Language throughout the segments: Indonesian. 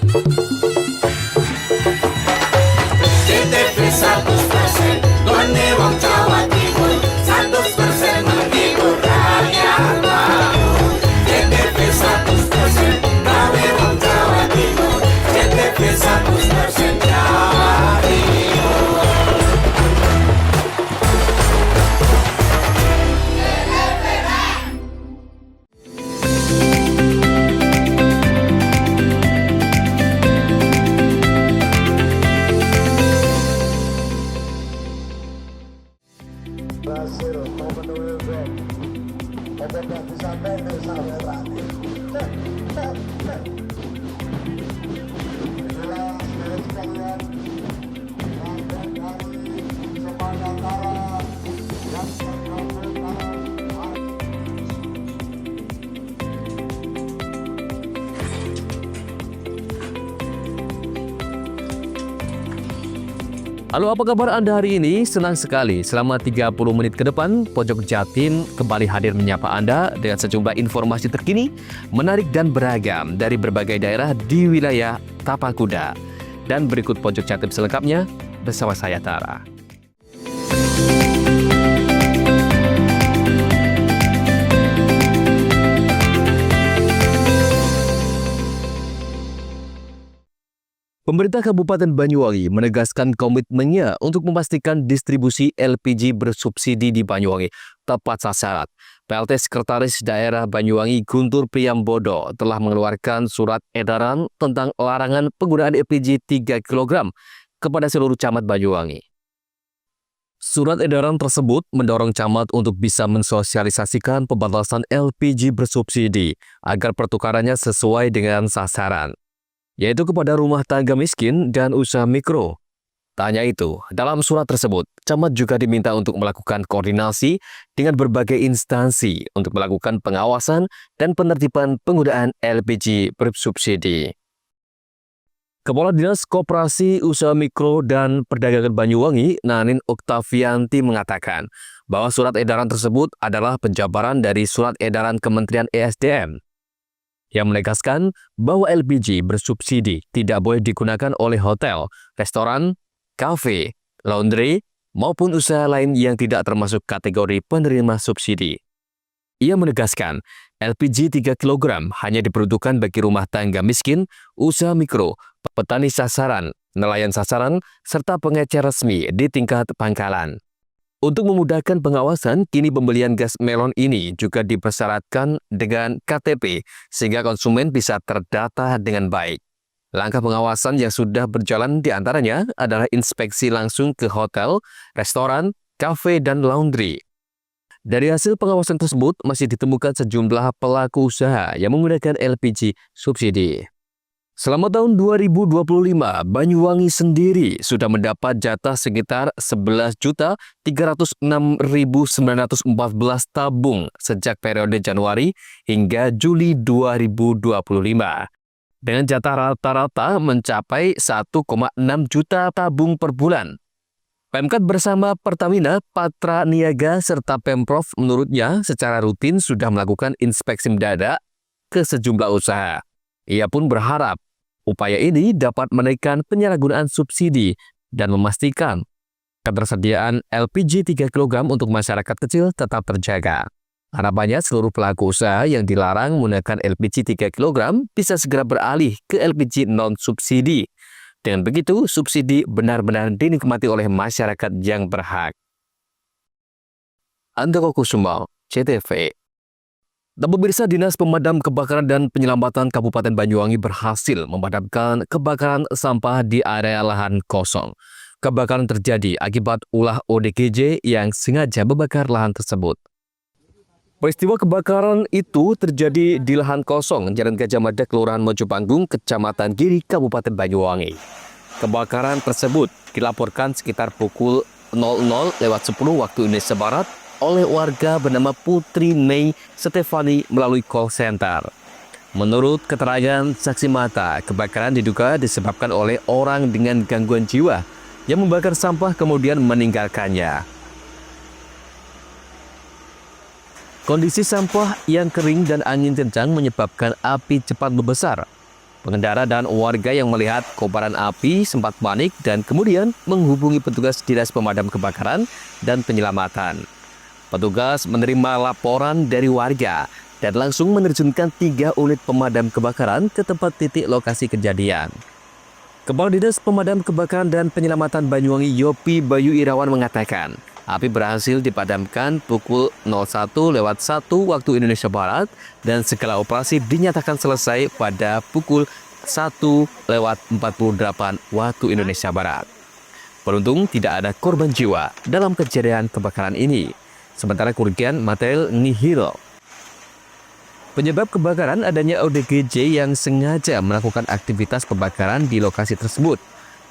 CTV 100% Gone wong Jawa Timur 100% menghibur rakyat makmur. CTV 100% gawe wong Jawa Timur. CTV 100% Jawa Timur. Berhasil memenuhi gol. Obatnya bisa pendek sampai tadi. Inilah sekali sekalian rangkaian dari Semangatara yang tergabung dalam Halo, apa kabar Anda hari ini? Senang sekali selama 30 menit ke depan Pojok Jatim kembali hadir menyapa Anda dengan sejumlah informasi terkini, menarik dan beragam dari berbagai daerah di wilayah Tapakuda. Dan berikut Pojok Jatim selengkapnya bersama saya Tara. Pemerintah Kabupaten Banyuwangi menegaskan komitmennya untuk memastikan distribusi LPG bersubsidi di Banyuwangi tepat sasaran. PLT Sekretaris Daerah Banyuwangi Guntur Priyambodo telah mengeluarkan surat edaran tentang larangan penggunaan LPG 3 kg kepada seluruh camat Banyuwangi. Surat edaran tersebut mendorong camat untuk bisa mensosialisasikan pembatasan LPG bersubsidi agar pertukarannya sesuai dengan sasaran, yaitu kepada rumah tangga miskin dan usaha mikro. Tak hanya itu, dalam surat tersebut, camat juga diminta untuk melakukan koordinasi dengan berbagai instansi untuk melakukan pengawasan dan penertiban penggunaan LPG bersubsidi. Kepala Dinas Koperasi Usaha Mikro dan Perdagangan Banyuwangi, Nanin Oktavianti mengatakan bahwa surat edaran tersebut adalah penjabaran dari surat edaran Kementerian ESDM yang menegaskan bahwa LPG bersubsidi tidak boleh digunakan oleh hotel, restoran, kafe, laundry, maupun usaha lain yang tidak termasuk kategori penerima subsidi. Ia menegaskan, LPG 3 kg hanya diperuntukkan bagi rumah tangga miskin, usaha mikro, petani sasaran, nelayan sasaran, serta pengecer resmi di tingkat pangkalan. Untuk memudahkan pengawasan, kini pembelian gas melon ini juga dipersyaratkan dengan KTP sehingga konsumen bisa terdata dengan baik. Langkah pengawasan yang sudah berjalan diantaranya adalah inspeksi langsung ke hotel, restoran, kafe, dan laundry. Dari hasil pengawasan tersebut masih ditemukan sejumlah pelaku usaha yang menggunakan LPG subsidi. Selama tahun 2025, Banyuwangi sendiri sudah mendapat jatah sekitar 11.306.914 tabung sejak periode Januari hingga Juli 2025. Dengan jatah rata-rata mencapai 1,6 juta tabung per bulan. Pemkab bersama Pertamina, Patra Niaga, serta Pemprov menurutnya secara rutin sudah melakukan inspeksi mendadak ke sejumlah usaha. Ia pun berharap upaya ini dapat menaikkan penyalahgunaan subsidi dan memastikan ketersediaan LPG 3 kg untuk masyarakat kecil tetap terjaga. Harapannya seluruh pelaku usaha yang dilarang menggunakan LPG 3 kg bisa segera beralih ke LPG non-subsidi. Dengan begitu, subsidi benar-benar dinikmati oleh masyarakat yang berhak. Andoko Kusuma, CTV. Dan pemirsa, Dinas Pemadam Kebakaran dan Penyelamatan Kabupaten Banyuwangi berhasil memadamkan kebakaran sampah di area lahan kosong. Kebakaran terjadi akibat ulah ODGJ yang sengaja membakar lahan tersebut. Peristiwa kebakaran itu terjadi di lahan kosong Jalan Gajah Mada, Kelurahan Mojopanggung, Kecamatan Giri, Kabupaten Banyuwangi. Kebakaran tersebut dilaporkan sekitar pukul 00.10 waktu Indonesia Barat oleh warga bernama Putri Mei Stefani melalui call center. Menurut keterangan saksi mata, kebakaran diduga disebabkan oleh orang dengan gangguan jiwa yang membakar sampah kemudian meninggalkannya. Kondisi sampah yang kering dan angin kencang menyebabkan api cepat membesar. Pengendara dan warga yang melihat kobaran api sempat panik dan kemudian menghubungi petugas Dinas Pemadam Kebakaran dan Penyelamatan. Petugas menerima laporan dari warga dan langsung menerjunkan 3 unit pemadam kebakaran ke tempat titik lokasi kejadian. Kepala Dinas Pemadam Kebakaran dan Penyelamatan Banyuwangi Yopi Bayu Irawan mengatakan, api berhasil dipadamkan pukul 01.01 waktu Indonesia Barat dan segala operasi dinyatakan selesai pada pukul 1.48 waktu Indonesia Barat. Beruntung tidak ada korban jiwa dalam kejadian kebakaran ini, sementara kerugian material nihil. Penyebab kebakaran adanya ODGJ yang sengaja melakukan aktivitas pembakaran di lokasi tersebut.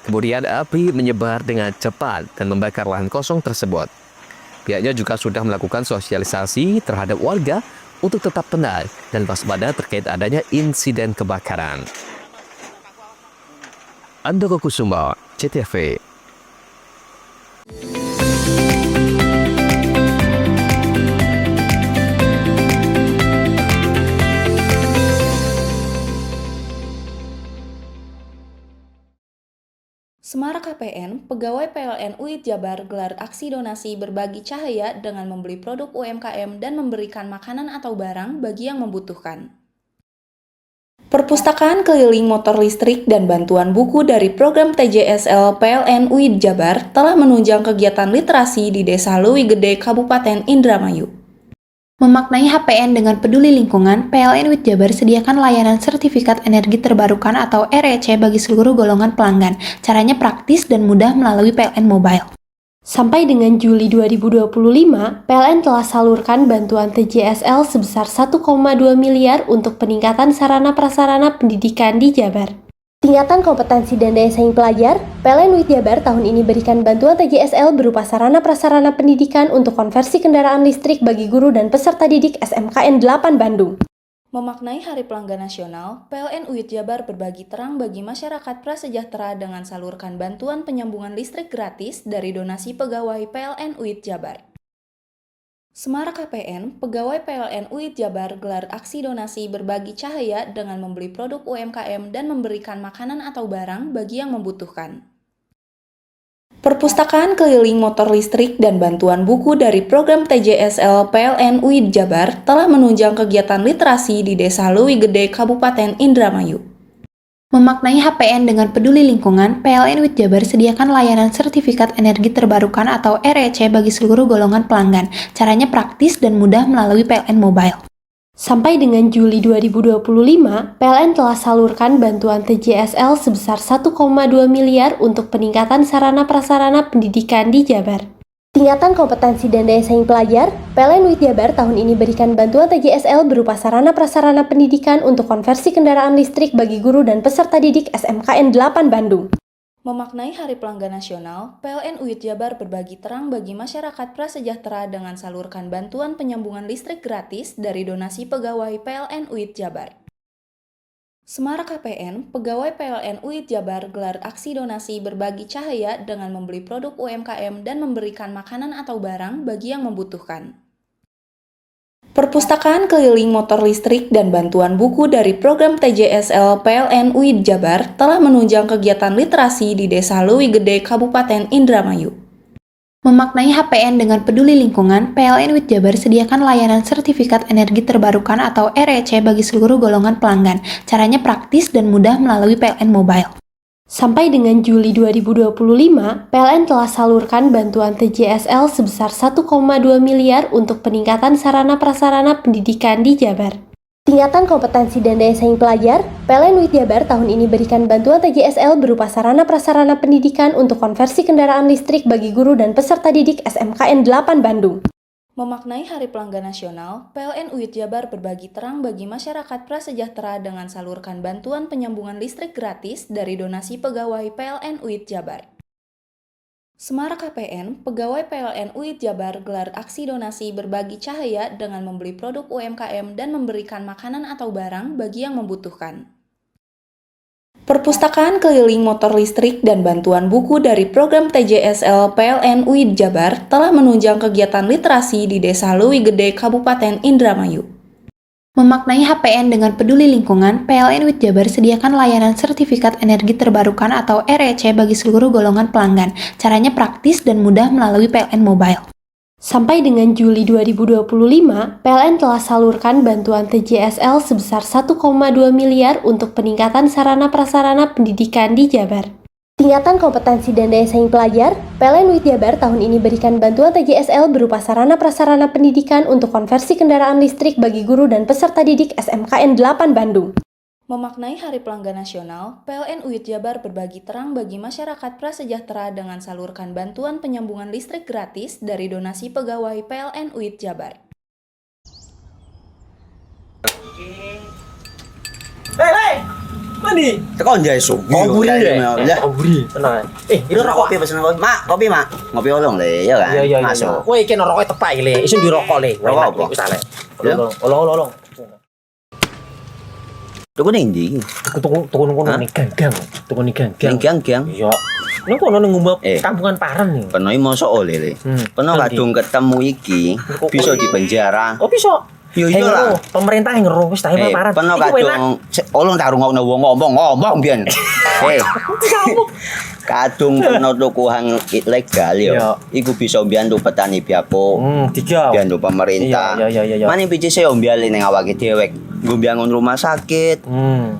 Kemudian api menyebar dengan cepat dan membakar lahan kosong tersebut. Pihaknya juga sudah melakukan sosialisasi terhadap warga untuk tetap tenang dan waspada terkait adanya insiden kebakaran. Andoko Kusuma, CTV. Semara KPN, pegawai PLN UID Jabar gelar aksi donasi berbagi cahaya dengan membeli produk UMKM dan memberikan makanan atau barang bagi yang membutuhkan. Perpustakaan keliling motor listrik dan bantuan buku dari program TJSL PLN UID Jabar telah menunjang kegiatan literasi di Desa Leuwi Gede, Kabupaten Indramayu. Memaknai HPN dengan peduli lingkungan, PLN UID Jabar sediakan layanan sertifikat energi terbarukan atau REC bagi seluruh golongan pelanggan. Caranya praktis dan mudah melalui PLN Mobile. Sampai dengan Juli 2025, PLN telah salurkan bantuan TJSL sebesar 1,2 miliar untuk peningkatan sarana-prasarana pendidikan di Jabar. Tingkatan kompetensi dan daya saing pelajar, PLN UID Jabar tahun ini berikan bantuan TJSL berupa sarana-prasarana pendidikan untuk konversi kendaraan listrik bagi guru dan peserta didik SMKN 8 Bandung. Memaknai Hari Pelanggan Nasional, PLN UID Jabar berbagi terang bagi masyarakat prasejahtera dengan salurkan bantuan penyambungan listrik gratis dari donasi pegawai PLN UID Jabar. Semara KPN, pegawai PLN UID Jabar gelar aksi donasi berbagi cahaya dengan membeli produk UMKM dan memberikan makanan atau barang bagi yang membutuhkan. Perpustakaan keliling motor listrik dan bantuan buku dari program TJSL PLN UID Jabar telah menunjang kegiatan literasi di Desa Leuwi Gede, Kabupaten Indramayu. Memaknai HPN dengan peduli lingkungan, PLN UID Jabar sediakan layanan sertifikat energi terbarukan atau REC bagi seluruh golongan pelanggan. Caranya praktis dan mudah melalui PLN Mobile. Sampai dengan Juli 2025, PLN telah salurkan bantuan TJSL sebesar 1,2 miliar untuk peningkatan sarana-prasarana pendidikan di Jabar. Tingkatan kompetensi dan daya saing pelajar, PLN UID Jabar tahun ini berikan bantuan TJSL berupa sarana-prasarana pendidikan untuk konversi kendaraan listrik bagi guru dan peserta didik SMKN 8 Bandung. Memaknai Hari Pelanggan Nasional, PLN UID Jabar berbagi terang bagi masyarakat prasejahtera dengan salurkan bantuan penyambungan listrik gratis dari donasi pegawai PLN UID Jabar. Semara KPN, pegawai PLN UID Jabar gelar aksi donasi berbagi cahaya dengan membeli produk UMKM dan memberikan makanan atau barang bagi yang membutuhkan. Perpustakaan keliling motor listrik dan bantuan buku dari program TJSL PLN UID Jabar telah menunjang kegiatan literasi di Desa Leuwi Gede, Kabupaten Indramayu. Memaknai HPN dengan peduli lingkungan, PLN UID Jabar sediakan layanan sertifikat energi terbarukan atau REC bagi seluruh golongan pelanggan. Caranya praktis dan mudah melalui PLN Mobile. Sampai dengan Juli 2025, PLN telah salurkan bantuan TJSL sebesar 1,2 miliar untuk peningkatan sarana-prasarana pendidikan di Jabar. Tingkatan kompetensi dan daya saing pelajar, PLN UID Jabar tahun ini berikan bantuan TJSL berupa sarana-prasarana pendidikan untuk konversi kendaraan listrik bagi guru dan peserta didik SMKN 8 Bandung. Memaknai Hari Pelanggan Nasional, PLN UID Jabar berbagi terang bagi masyarakat prasejahtera dengan salurkan bantuan penyambungan listrik gratis dari donasi pegawai PLN UID Jabar. Semara KPN, pegawai PLN UID Jabar gelar aksi donasi berbagi cahaya dengan membeli produk UMKM dan memberikan makanan atau barang bagi yang membutuhkan. Perpustakaan keliling motor listrik dan bantuan buku dari program TJSL PLN UID Jabar telah menunjang kegiatan literasi di Desa Leuwi Gede, Kabupaten Indramayu. Memaknai HPN dengan peduli lingkungan, PLN WIT Jabar sediakan layanan sertifikat energi terbarukan atau REC bagi seluruh golongan pelanggan. Caranya praktis dan mudah melalui PLN Mobile. Sampai dengan Juli 2025, PLN telah salurkan bantuan TJSL sebesar 1,2 miliar untuk peningkatan sarana prasarana pendidikan di Jabar. Tingkatan kompetensi dan daya saing pelajar, PLN WIT Jabar tahun ini berikan bantuan TJSL berupa sarana prasarana pendidikan untuk konversi kendaraan listrik bagi guru dan peserta didik SMKN 8 Bandung. Memaknai Hari Pelanggan Nasional, PLN WIT Jabar berbagi terang bagi masyarakat prasejahtera dengan salurkan bantuan penyambungan listrik gratis dari donasi pegawai PLN WIT Jabar. Mandi. Tekan jaya subuh. Ngoburi deh. Ya. Ngoburi. Tenang. Ini kopi pesen kopi. Mak, kopi, Mak. Ngopi olong le, ya kan? Iya. Masuk. Kowe iki rokok tepak iki le. Isin dirokok le. Rokok apa? Wis ale. Ya. Olong. Tuku ning ndi? Tuku ngono ning gang. Tuku ning gang. Ning gang. Iya. Ning kono ning ngumap Eh. kampungan Paren nih. Peno iki mosok oleh le. Peno Nanti. kadung ketemu iki bisa dipenjara. Oh bisa. Yo iya lah. Pemerintah yang ngeru wis tahe Paren. Peno Iku enak. kadung olong tak rungokno wong ngomong biyen. Kadung peno tuku hang ilegal yo. Iya. Iku bisa mbiyantu petani biako. Tiga. Mbiyantu pemerintah. Iya. Mane pici se ombyale ning awake dhewek. Nggo mbiyangun rumah sakit.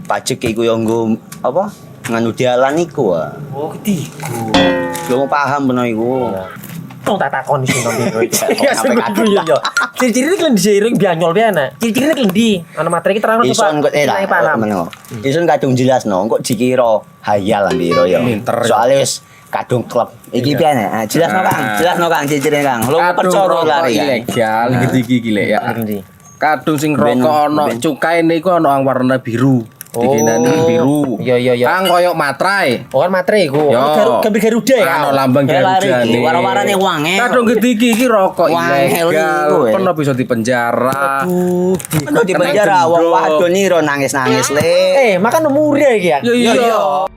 Pajak iku yo nggo apa? Nganu dalan iku ah. Oh ketiku. Lu paham bener iku. Tong tak takon di sini iki. Ya, sampai kadung. Iya. Ciri-ciri iki disiring bianyol piye ana. Ciri-ciri iki ndi? Ana materi iki terang Ison kok lah. Meneng. Ison kadung jelasno kok dikira hayal ambiro ya. Soale wis kadung klub. Iki piye nek? Jelasno Kang. Jelasno Kang ciri-ciri Kang. Lu percaya lari kan. Ilegal iki lek ya. Ndi? Kadung sing rokok ana cukaine iku ana warna biru. Dikenani biru. Iya. Kang koyo matrai. Oh kan materi iku. Yo. Gambar Garuda ya. Ano lambang Garuda nih. Wara-warane wange. Kadung iki rokok Wangel ilegal. iku, Pernah bisa dipenjara. Peno di penjara wong wadon iro nangis-nangis le. Makan murah iki ya. Iya.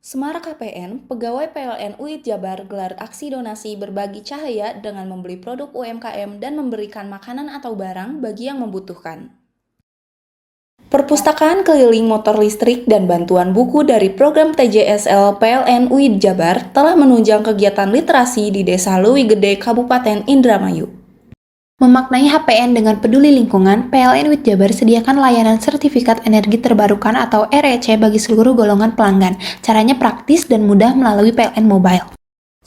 Semarang KPN, pegawai PLN WIT Jabar gelar aksi donasi berbagi cahaya dengan membeli produk UMKM dan memberikan makanan atau barang bagi yang membutuhkan. Perpustakaan keliling motor listrik dan bantuan buku dari program TJSL PLN WIT Jabar telah menunjang kegiatan literasi di Desa Leuwi Gede, Kabupaten Indramayu. Memaknai HPN dengan peduli lingkungan, PLN WIT Jabar sediakan layanan sertifikat energi terbarukan atau REC bagi seluruh golongan pelanggan. Caranya praktis dan mudah melalui PLN Mobile.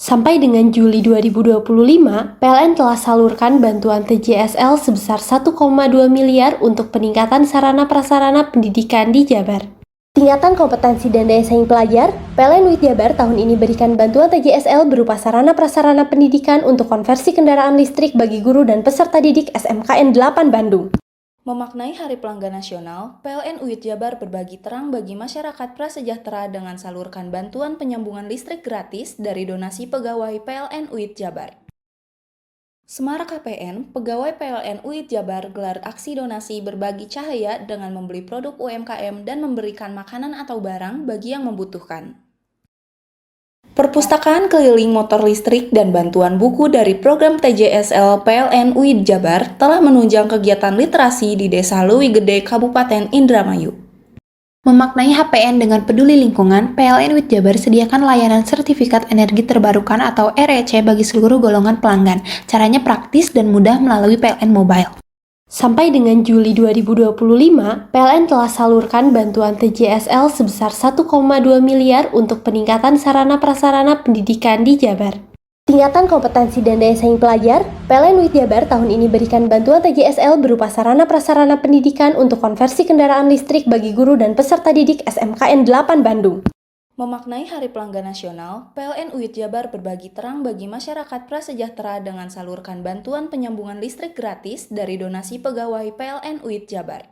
Sampai dengan Juli 2025, PLN telah salurkan bantuan TJSL sebesar 1,2 miliar untuk peningkatan sarana prasarana pendidikan di Jabar. Tingkatan kompetensi dan daya saing pelajar, PLN WIT Jabar tahun ini berikan bantuan TJSL berupa sarana prasarana pendidikan untuk konversi kendaraan listrik bagi guru dan peserta didik SMKN 8 Bandung. Memaknai Hari Pelanggan Nasional, PLN WIT Jabar berbagi terang bagi masyarakat prasejahtera dengan salurkan bantuan penyambungan listrik gratis dari donasi pegawai PLN WIT Jabar. Semarang KPN, pegawai PLN WIT Jabar gelar aksi donasi berbagi cahaya dengan membeli produk UMKM dan memberikan makanan atau barang bagi yang membutuhkan. Perpustakaan keliling motor listrik dan bantuan buku dari program TJSL PLN WIT Jabar telah menunjang kegiatan literasi di Desa Leuwi Gede, Kabupaten Indramayu. Memaknai HPN dengan peduli lingkungan, PLN WIT Jabar sediakan layanan sertifikat energi terbarukan atau REC bagi seluruh golongan pelanggan. Caranya praktis dan mudah melalui PLN Mobile. Sampai dengan Juli 2025, PLN telah salurkan bantuan TJSL sebesar 1,2 miliar untuk peningkatan sarana prasarana pendidikan di Jabar. Tingkatan kompetensi dan daya saing pelajar, PLN WIT Jabar tahun ini berikan bantuan TJSL berupa sarana prasarana pendidikan untuk konversi kendaraan listrik bagi guru dan peserta didik SMKN 8 Bandung. Memaknai Hari Pelanggan Nasional, PLN WIT Jabar berbagi terang bagi masyarakat prasejahtera dengan salurkan bantuan penyambungan listrik gratis dari donasi pegawai PLN WIT Jabar.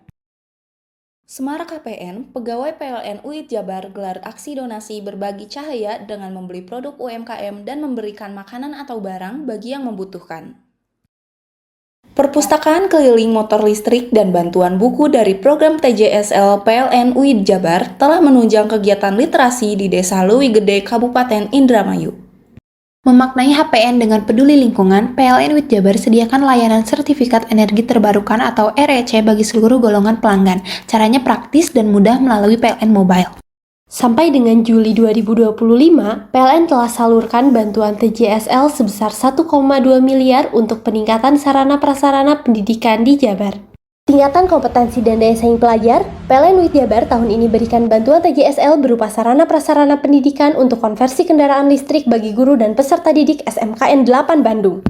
Semarang KPN, pegawai PLN WIT Jabar gelar aksi donasi berbagi cahaya dengan membeli produk UMKM dan memberikan makanan atau barang bagi yang membutuhkan. Perpustakaan keliling motor listrik dan bantuan buku dari program TJSL PLN WIT Jabar telah menunjang kegiatan literasi di Desa Leuwi Gede, Kabupaten Indramayu. Memaknai HPN dengan peduli lingkungan, PLN UIT Jabar sediakan layanan sertifikat energi terbarukan atau REC bagi seluruh golongan pelanggan. Caranya praktis dan mudah melalui PLN Mobile. Sampai dengan Juli 2025, PLN telah salurkan bantuan TJSL sebesar 1,2 miliar untuk peningkatan sarana prasarana pendidikan di Jabar. Tingkatan kompetensi dan daya saing pelajar, PLN UIT Jabar tahun ini berikan bantuan TJSL berupa sarana prasarana pendidikan untuk konversi kendaraan listrik bagi guru dan peserta didik SMKN 8 Bandung.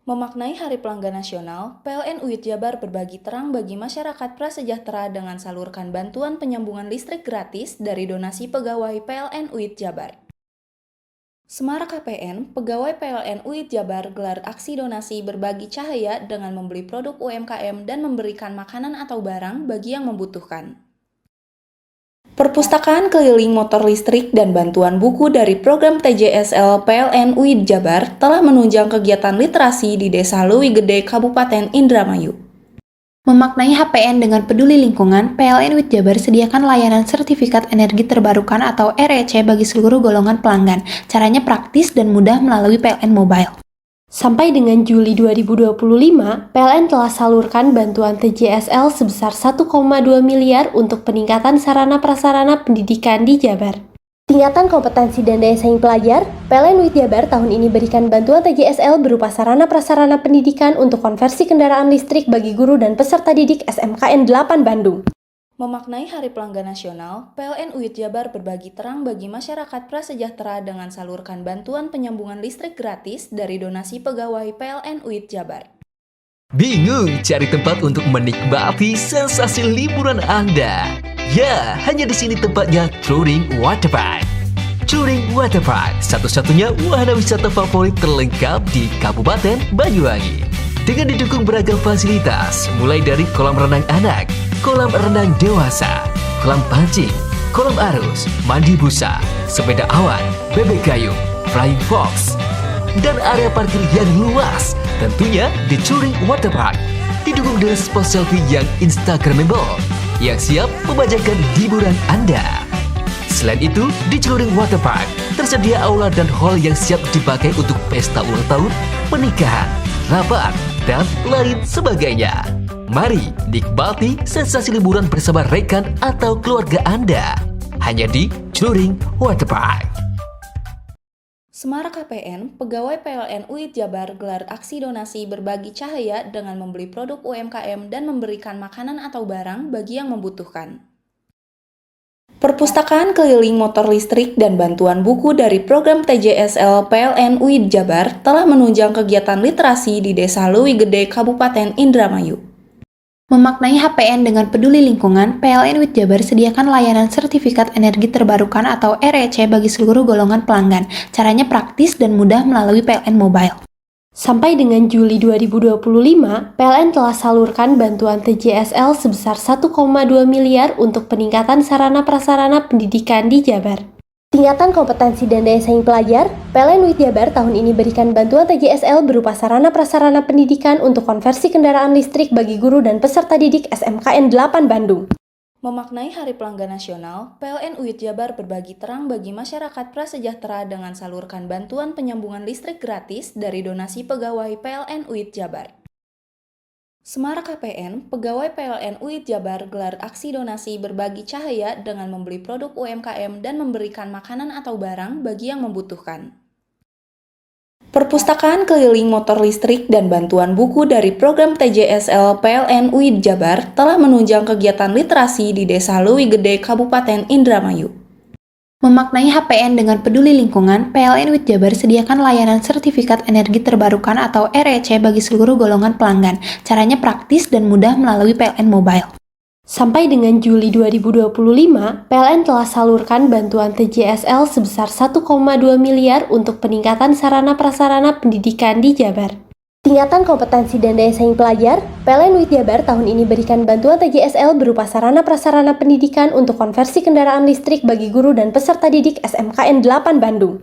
Memaknai Hari Pelanggan Nasional, PLN UIT Jabar berbagi terang bagi masyarakat prasejahtera dengan salurkan bantuan penyambungan listrik gratis dari donasi pegawai PLN UIT Jabar. Semarak KPN, pegawai PLN UIT Jabar gelar aksi donasi berbagi cahaya dengan membeli produk UMKM dan memberikan makanan atau barang bagi yang membutuhkan. Perpustakaan keliling motor listrik dan bantuan buku dari program TJSL PLN UIT Jabar telah menunjang kegiatan literasi di Desa Leuwi Gede, Kabupaten Indramayu. Memaknai HPN dengan peduli lingkungan, PLN UIT Jabar sediakan layanan sertifikat energi terbarukan atau REC bagi seluruh golongan pelanggan. Caranya praktis dan mudah melalui PLN Mobile. Sampai dengan Juli 2025, PLN telah salurkan bantuan TJSL sebesar 1,2 miliar untuk peningkatan sarana prasarana pendidikan di Jabar. Tingkatan kompetensi dan daya saing pelajar, PLN UIT Jabar tahun ini berikan bantuan TJSL berupa sarana prasarana pendidikan untuk konversi kendaraan listrik bagi guru dan peserta didik SMKN 8 Bandung. Memaknai Hari Pelanggan Nasional, PLN UIT Jabar berbagi terang bagi masyarakat prasejahtera dengan salurkan bantuan penyambungan listrik gratis dari donasi pegawai PLN UIT Jabar. Bingung cari tempat untuk menikmati sensasi liburan Anda? Ya, hanya di sini tempatnya Touring Waterpark. Touring Waterpark, satu-satunya wahana wisata favorit terlengkap di Kabupaten Banyuwangi. Dengan didukung beragam fasilitas, mulai dari kolam renang anak, kolam renang dewasa, kolam pancing, kolam arus, mandi busa, sepeda awan, bebek kayu, flying fox, dan area parkir yang luas. Tentunya di Touring Waterpark didukung dengan spot selfie yang instagramable yang siap membajakan hiburan Anda. Selain itu, di Touring Waterpark tersedia aula dan hall yang siap dipakai untuk pesta ulang tahun, pernikahan, rapat, dan lain sebagainya. Mari nikmati sensasi liburan bersama rekan atau keluarga Anda. Hanya di Touring Waterpark. Semarak KPN, pegawai PLN UIT Jabar gelar aksi donasi berbagi cahaya dengan membeli produk UMKM dan memberikan makanan atau barang bagi yang membutuhkan. Perpustakaan keliling motor listrik dan bantuan buku dari program TJSL PLN UIT Jabar telah menunjang kegiatan literasi di Desa Leuwi Gede, Kabupaten Indramayu. Memaknai HPN dengan peduli lingkungan, PLN UIT Jabar sediakan layanan sertifikat energi terbarukan atau REC bagi seluruh golongan pelanggan. Caranya praktis dan mudah melalui PLN Mobile. Sampai dengan Juli 2025, PLN telah salurkan bantuan TJSL sebesar 1,2 miliar untuk peningkatan sarana prasarana pendidikan di Jabar. Tingkatan kompetensi dan daya saing pelajar, PLN UIT Jabar tahun ini berikan bantuan TJSL berupa sarana prasarana pendidikan untuk konversi kendaraan listrik bagi guru dan peserta didik SMKN 8 Bandung. Memaknai Hari Pelanggan Nasional, PLN UIT Jabar berbagi terang bagi masyarakat prasejahtera dengan salurkan bantuan penyambungan listrik gratis dari donasi pegawai PLN UIT Jabar. Semarak KPN, pegawai PLN UIT Jabar gelar aksi donasi berbagi cahaya dengan membeli produk UMKM dan memberikan makanan atau barang bagi yang membutuhkan. Perpustakaan keliling motor listrik dan bantuan buku dari program TJSL PLN UIT Jabar telah menunjang kegiatan literasi di Desa Leuwi Gede, Kabupaten Indramayu. Memaknai HPN dengan peduli lingkungan, PLN UIT Jabar sediakan layanan sertifikat energi terbarukan atau REC bagi seluruh golongan pelanggan. Caranya praktis dan mudah melalui PLN Mobile. Sampai dengan Juli 2025, PLN telah salurkan bantuan TJSL sebesar 1,2 miliar untuk peningkatan sarana prasarana pendidikan di Jabar. Tingkatan kompetensi dan daya saing pelajar, PLN UIT Jabar tahun ini berikan bantuan TJSL berupa sarana prasarana pendidikan untuk konversi kendaraan listrik bagi guru dan peserta didik SMKN 8 Bandung.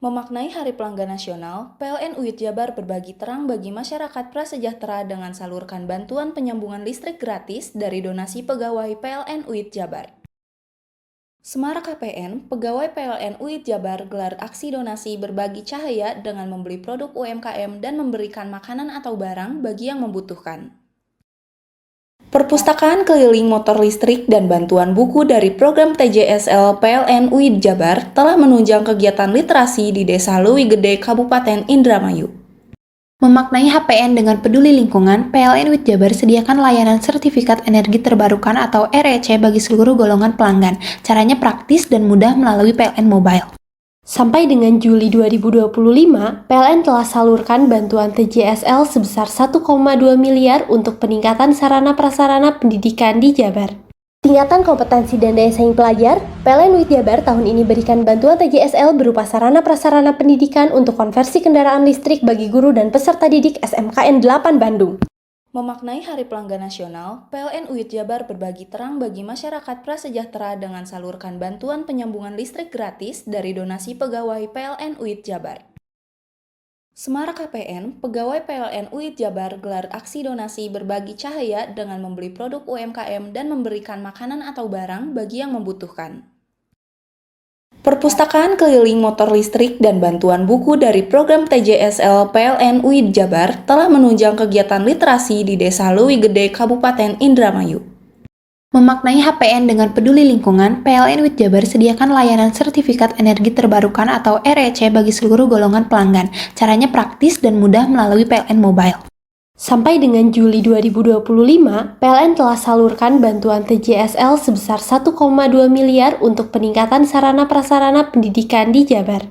Memaknai Hari Pelanggan Nasional, PLN UIT Jabar berbagi terang bagi masyarakat prasejahtera dengan salurkan bantuan penyambungan listrik gratis dari donasi pegawai PLN UIT Jabar. Semarak KPN, pegawai PLN UIT Jabar gelar aksi donasi berbagi cahaya dengan membeli produk UMKM dan memberikan makanan atau barang bagi yang membutuhkan. Perpustakaan keliling motor listrik dan bantuan buku dari program TJSL PLN UIT Jabar telah menunjang kegiatan literasi di Desa Leuwi Gede, Kabupaten Indramayu. Memaknai HPN dengan peduli lingkungan, PLN UIT Jabar sediakan layanan sertifikat energi terbarukan atau REC bagi seluruh golongan pelanggan. Caranya praktis dan mudah melalui PLN Mobile. Sampai dengan Juli 2025, PLN telah salurkan bantuan TJSL sebesar 1,2 miliar untuk peningkatan sarana prasarana pendidikan di Jabar. Tingkatan kompetensi dan daya saing pelajar, PLN UIT Jabar tahun ini berikan bantuan TJSL berupa sarana prasarana pendidikan untuk konversi kendaraan listrik bagi guru dan peserta didik SMKN 8 Bandung. Memaknai Hari Pelanggan Nasional, PLN UIT Jabar berbagi terang bagi masyarakat prasejahtera dengan salurkan bantuan penyambungan listrik gratis dari donasi pegawai PLN UIT Jabar. Semarak KPN, pegawai PLN UIT Jabar gelar aksi donasi berbagi cahaya dengan membeli produk UMKM dan memberikan makanan atau barang bagi yang membutuhkan. Perpustakaan keliling motor listrik dan bantuan buku dari program TJSL PLN UIT Jabar telah menunjang kegiatan literasi di Desa Leuwi Gede, Kabupaten Indramayu. Memaknai HPN dengan peduli lingkungan, PLN UIT Jabar sediakan layanan sertifikat energi terbarukan atau REC bagi seluruh golongan pelanggan. Caranya praktis dan mudah melalui PLN Mobile. Sampai dengan Juli 2025, PLN telah salurkan bantuan TJSL sebesar 1,2 miliar untuk peningkatan sarana prasarana pendidikan di Jabar.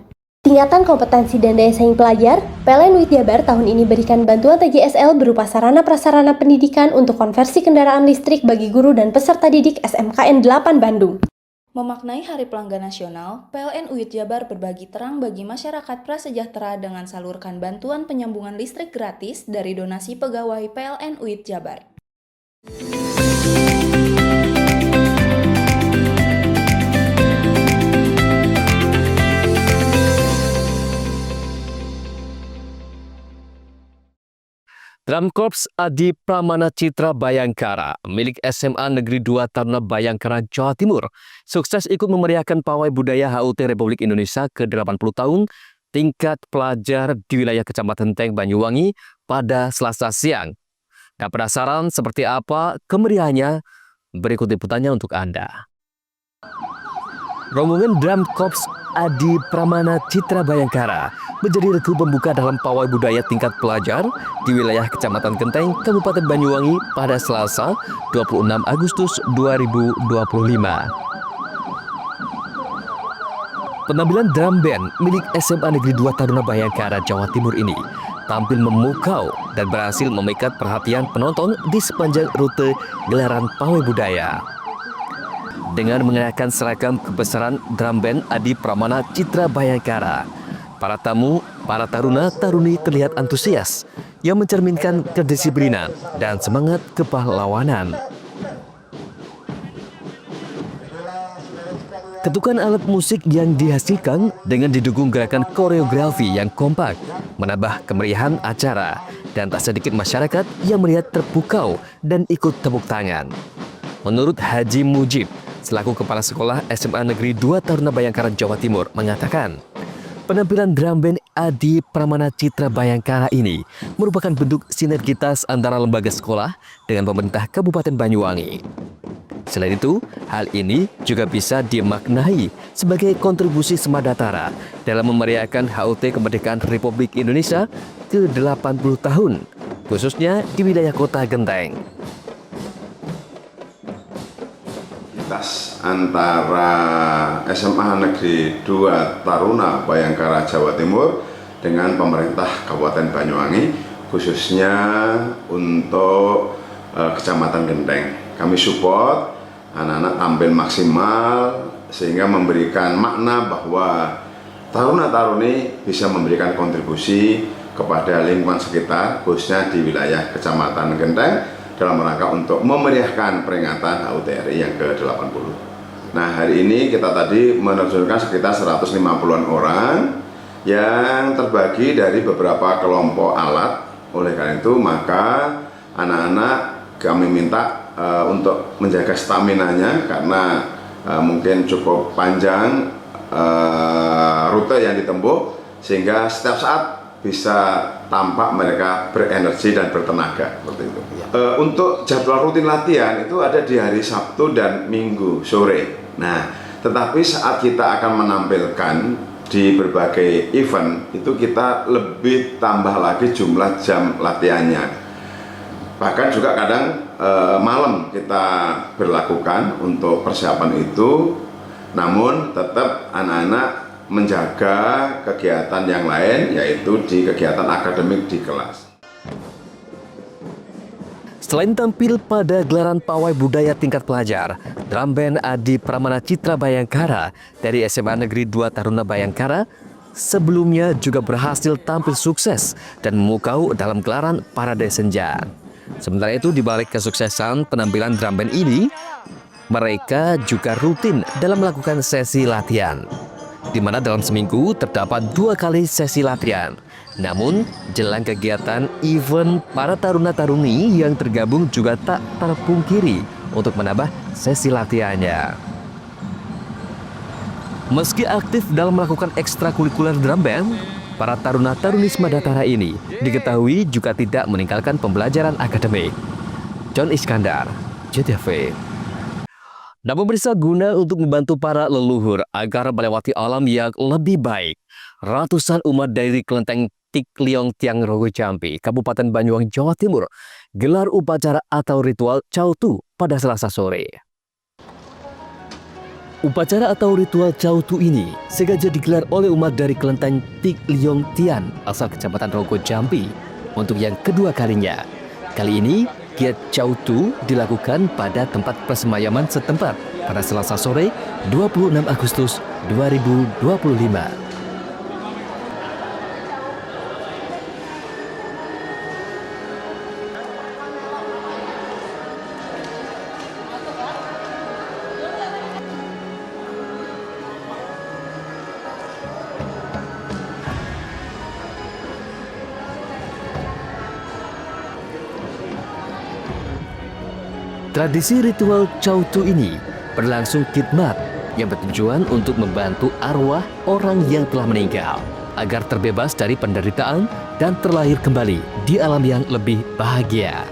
Tingkatan kompetensi dan daya saing pelajar, PLN UIT Jabar tahun ini berikan bantuan TJSL berupa sarana prasarana pendidikan untuk konversi kendaraan listrik bagi guru dan peserta didik SMKN 8 Bandung. Memaknai Hari Pelanggan Nasional, PLN UIT Jabar berbagi terang bagi masyarakat prasejahtera dengan salurkan bantuan penyambungan listrik gratis dari donasi pegawai PLN UIT Jabar. Drum Corps Adi Pramana Citra Bayangkara, milik SMA Negeri 2 Taruna Bayangkara, Jawa Timur, sukses ikut memeriahkan Pawai Budaya HUT Republik Indonesia ke-80 tahun tingkat pelajar di wilayah Kecamatan Teng, Banyuwangi pada Selasa siang. Nah, penasaran seperti apa kemeriahannya? Berikut liputannya untuk Anda. Rombongan Drum Corps Adi Pramana Citra Bayangkara menjadi regu pembuka dalam pawai budaya tingkat pelajar di wilayah Kecamatan Genteng, Kabupaten Banyuwangi pada Selasa 26 Agustus 2025. Penampilan drum band milik SMA Negeri 2 Taruna Bayangkara, Jawa Timur ini tampil memukau dan berhasil memikat perhatian penonton di sepanjang rute gelaran pawai budaya. Dengan mengenakan seragam kebesaran drum band Adi Pramana Citra Bayangkara, para tamu, para taruna-taruni terlihat antusias yang mencerminkan kedisiplinan dan semangat kepahlawanan. Ketukan alat musik yang dihasilkan dengan didukung gerakan koreografi yang kompak menambah kemeriahan acara dan tak sedikit masyarakat yang melihat terpukau dan ikut tepuk tangan. Menurut Haji Mujib, selaku Kepala Sekolah SMA Negeri 2 Taruna Bayangkara, Jawa Timur, mengatakan penampilan drum band Adi Pramana Citra Bayangkara ini merupakan bentuk sinergitas antara lembaga sekolah dengan pemerintah Kabupaten Banyuwangi. Selain itu, hal ini juga bisa dimaknai sebagai kontribusi Semandatara dalam memeriahkan HUT Kemerdekaan Republik Indonesia ke-80 tahun, khususnya di wilayah Kota Genteng. Antara SMA Negeri 2 Taruna Bayangkara, Jawa Timur dengan pemerintah Kabupaten Banyuwangi, khususnya untuk Kecamatan Genteng. Kami support anak-anak tampil maksimal sehingga memberikan makna bahwa taruna-taruni bisa memberikan kontribusi kepada lingkungan sekitar, khususnya di wilayah Kecamatan Genteng, dalam rangka untuk memeriahkan peringatan HUT RI yang ke-80. Nah, hari ini kita tadi menerjunkan sekitar 150-an orang yang terbagi dari beberapa kelompok alat. Oleh karena itu, maka anak-anak kami minta untuk menjaga staminanya, karena mungkin cukup panjang rute yang ditempuh, sehingga setiap saat bisa tampak mereka berenergi dan bertenaga seperti itu. Untuk jadwal rutin latihan itu ada di hari Sabtu dan Minggu sore. Nah, tetapi saat kita akan menampilkan di berbagai event itu kita lebih tambah lagi jumlah jam latihannya. Bahkan juga kadang malam kita berlakukan untuk persiapan itu, namun tetap anak-anak menjaga kegiatan yang lain, yaitu di kegiatan akademik di kelas. Selain tampil pada gelaran pawai budaya tingkat pelajar, drum band Adi Pramana Citra Bayangkara dari SMA Negeri 2 Taruna Bayangkara sebelumnya juga berhasil tampil sukses dan memukau dalam gelaran Parade Senja. Sementara itu, di balik kesuksesan penampilan drum band ini, mereka juga rutin dalam melakukan sesi latihan, di mana dalam seminggu terdapat 2 kali sesi latihan. Namun, jelang kegiatan event, para taruna-taruni yang tergabung juga tak terpungkiri untuk menambah sesi latihannya. Meski aktif dalam melakukan ekstrakurikuler drum band, para taruna-taruni Smadatara ini diketahui juga tidak meninggalkan pembelajaran akademik. John Iskandar, JTV. Nah, pemirsa, guna untuk membantu para leluhur agar melewati alam yang lebih baik, ratusan umat dari kelenteng Tik Liong Tiang Rogo Jambi, Kabupaten Banyuwangi, Jawa Timur, gelar upacara atau ritual Cautu pada Selasa sore. Upacara atau ritual Cautu ini sengaja digelar oleh umat dari kelenteng Tik Liong Tian asal Kecamatan Rogo Jambi untuk yang kedua kalinya. Kali ini, giat Cautu dilakukan pada tempat persemayaman setempat pada Selasa sore 26 Agustus 2025. Tradisi ritual Cautu ini berlangsung khidmat yang bertujuan untuk membantu arwah orang yang telah meninggal agar terbebas dari penderitaan dan terlahir kembali di alam yang lebih bahagia.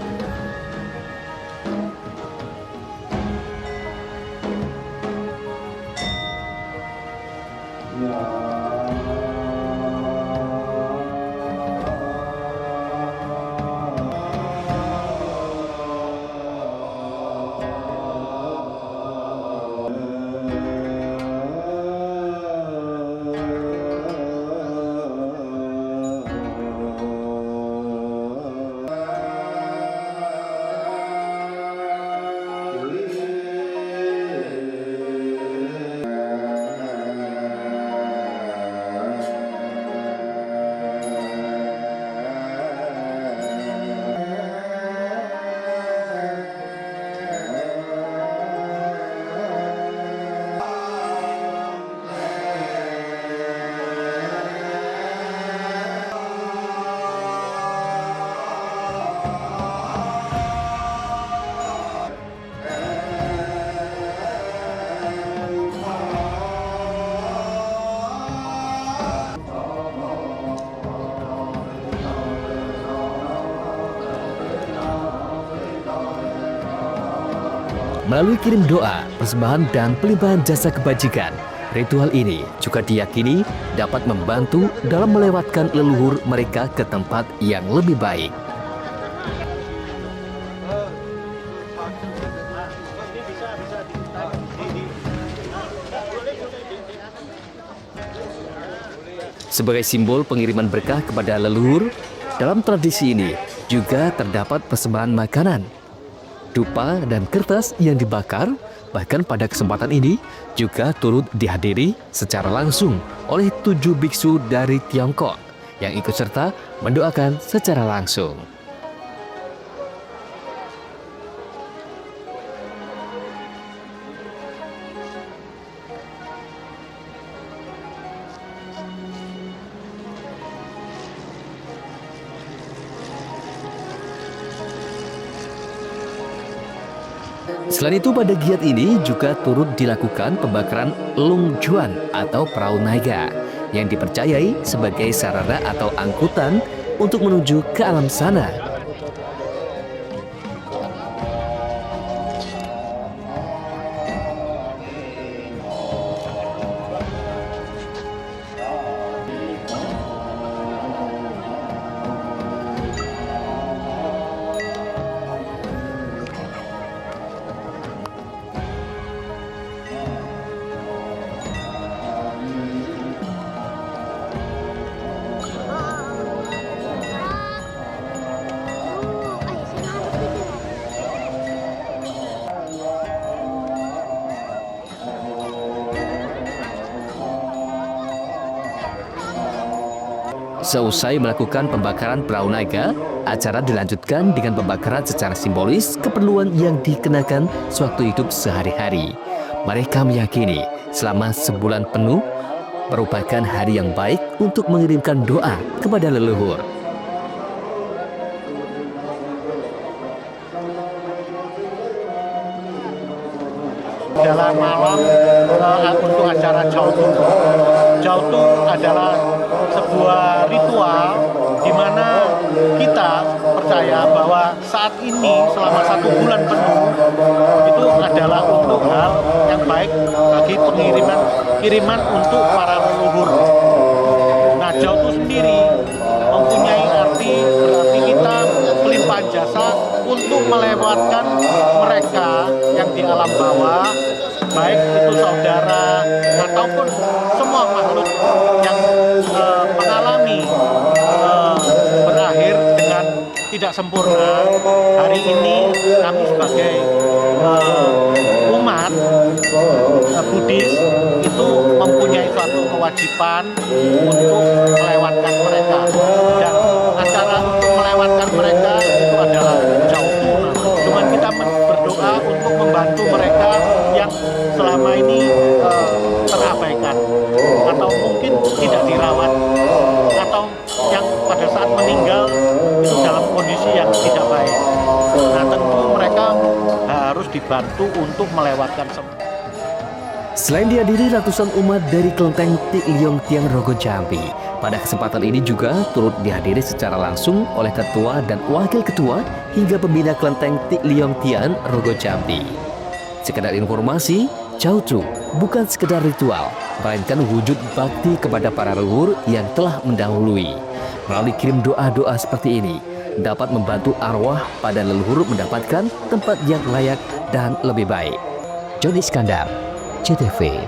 Melalui kirim doa, persembahan, dan pelimpahan jasa kebajikan, ritual ini juga diyakini dapat membantu dalam melewatkan leluhur mereka ke tempat yang lebih baik. Sebagai simbol pengiriman berkah kepada leluhur, dalam tradisi ini juga terdapat persembahan makanan, dupa, dan kertas yang dibakar. Bahkan pada kesempatan ini juga turut dihadiri secara langsung oleh 7 biksu dari Tiongkok yang ikut serta mendoakan secara langsung. Selain itu, pada giat ini juga turut dilakukan pembakaran lungjuan atau perahu naga yang dipercayai sebagai sarana atau angkutan untuk menuju ke alam sana. Seusai melakukan pembakaran perahu naga, acara dilanjutkan dengan pembakaran secara simbolis keperluan yang dikenakan sewaktu hidup sehari-hari. Mereka meyakini selama sebulan penuh merupakan hari yang baik untuk mengirimkan doa kepada leluhur. Adalah malam untuk acara Jautu. Jautu adalah sebuah ritual di mana kita percaya bahwa saat ini selama 1 bulan penuh itu adalah untuk hal yang baik bagi kiriman untuk para leluhur. Nah, Jautu sendiri mempunyai arti berarti kita melimpahkan jasa untuk melewatkan mereka yang di alam bawah, baik itu saudara ataupun semua makhluk yang mengalami berakhir dengan tidak sempurna. Hari ini kami sebagai umat Buddhis itu mempunyai suatu kewajiban untuk melewatkan mereka, dan acara untuk melewatkan mereka itu adalah Jautu. Cuman kita berdoa untuk membantu mereka yang selama ini terabaikan atau mungkin tidak dirawat atau yang pada saat meninggal itu dalam kondisi yang tidak baik. Nah, tentu mereka harus dibantu untuk melewatkan semua. Selain dihadiri ratusan umat dari kelenteng Tik Liong Tiang Rogo Jambi, pada kesempatan ini juga turut dihadiri secara langsung oleh ketua dan wakil ketua hingga pembina kelenteng Tik Liong Tiang Rogo Jambi. Sekedar informasi, Jautu bukan sekedar ritual, melainkan wujud bakti kepada para leluhur yang telah mendahului. Melalui kirim doa-doa seperti ini, dapat membantu arwah pada leluhur mendapatkan tempat yang layak dan lebih baik. Joni Iskandar, CTV.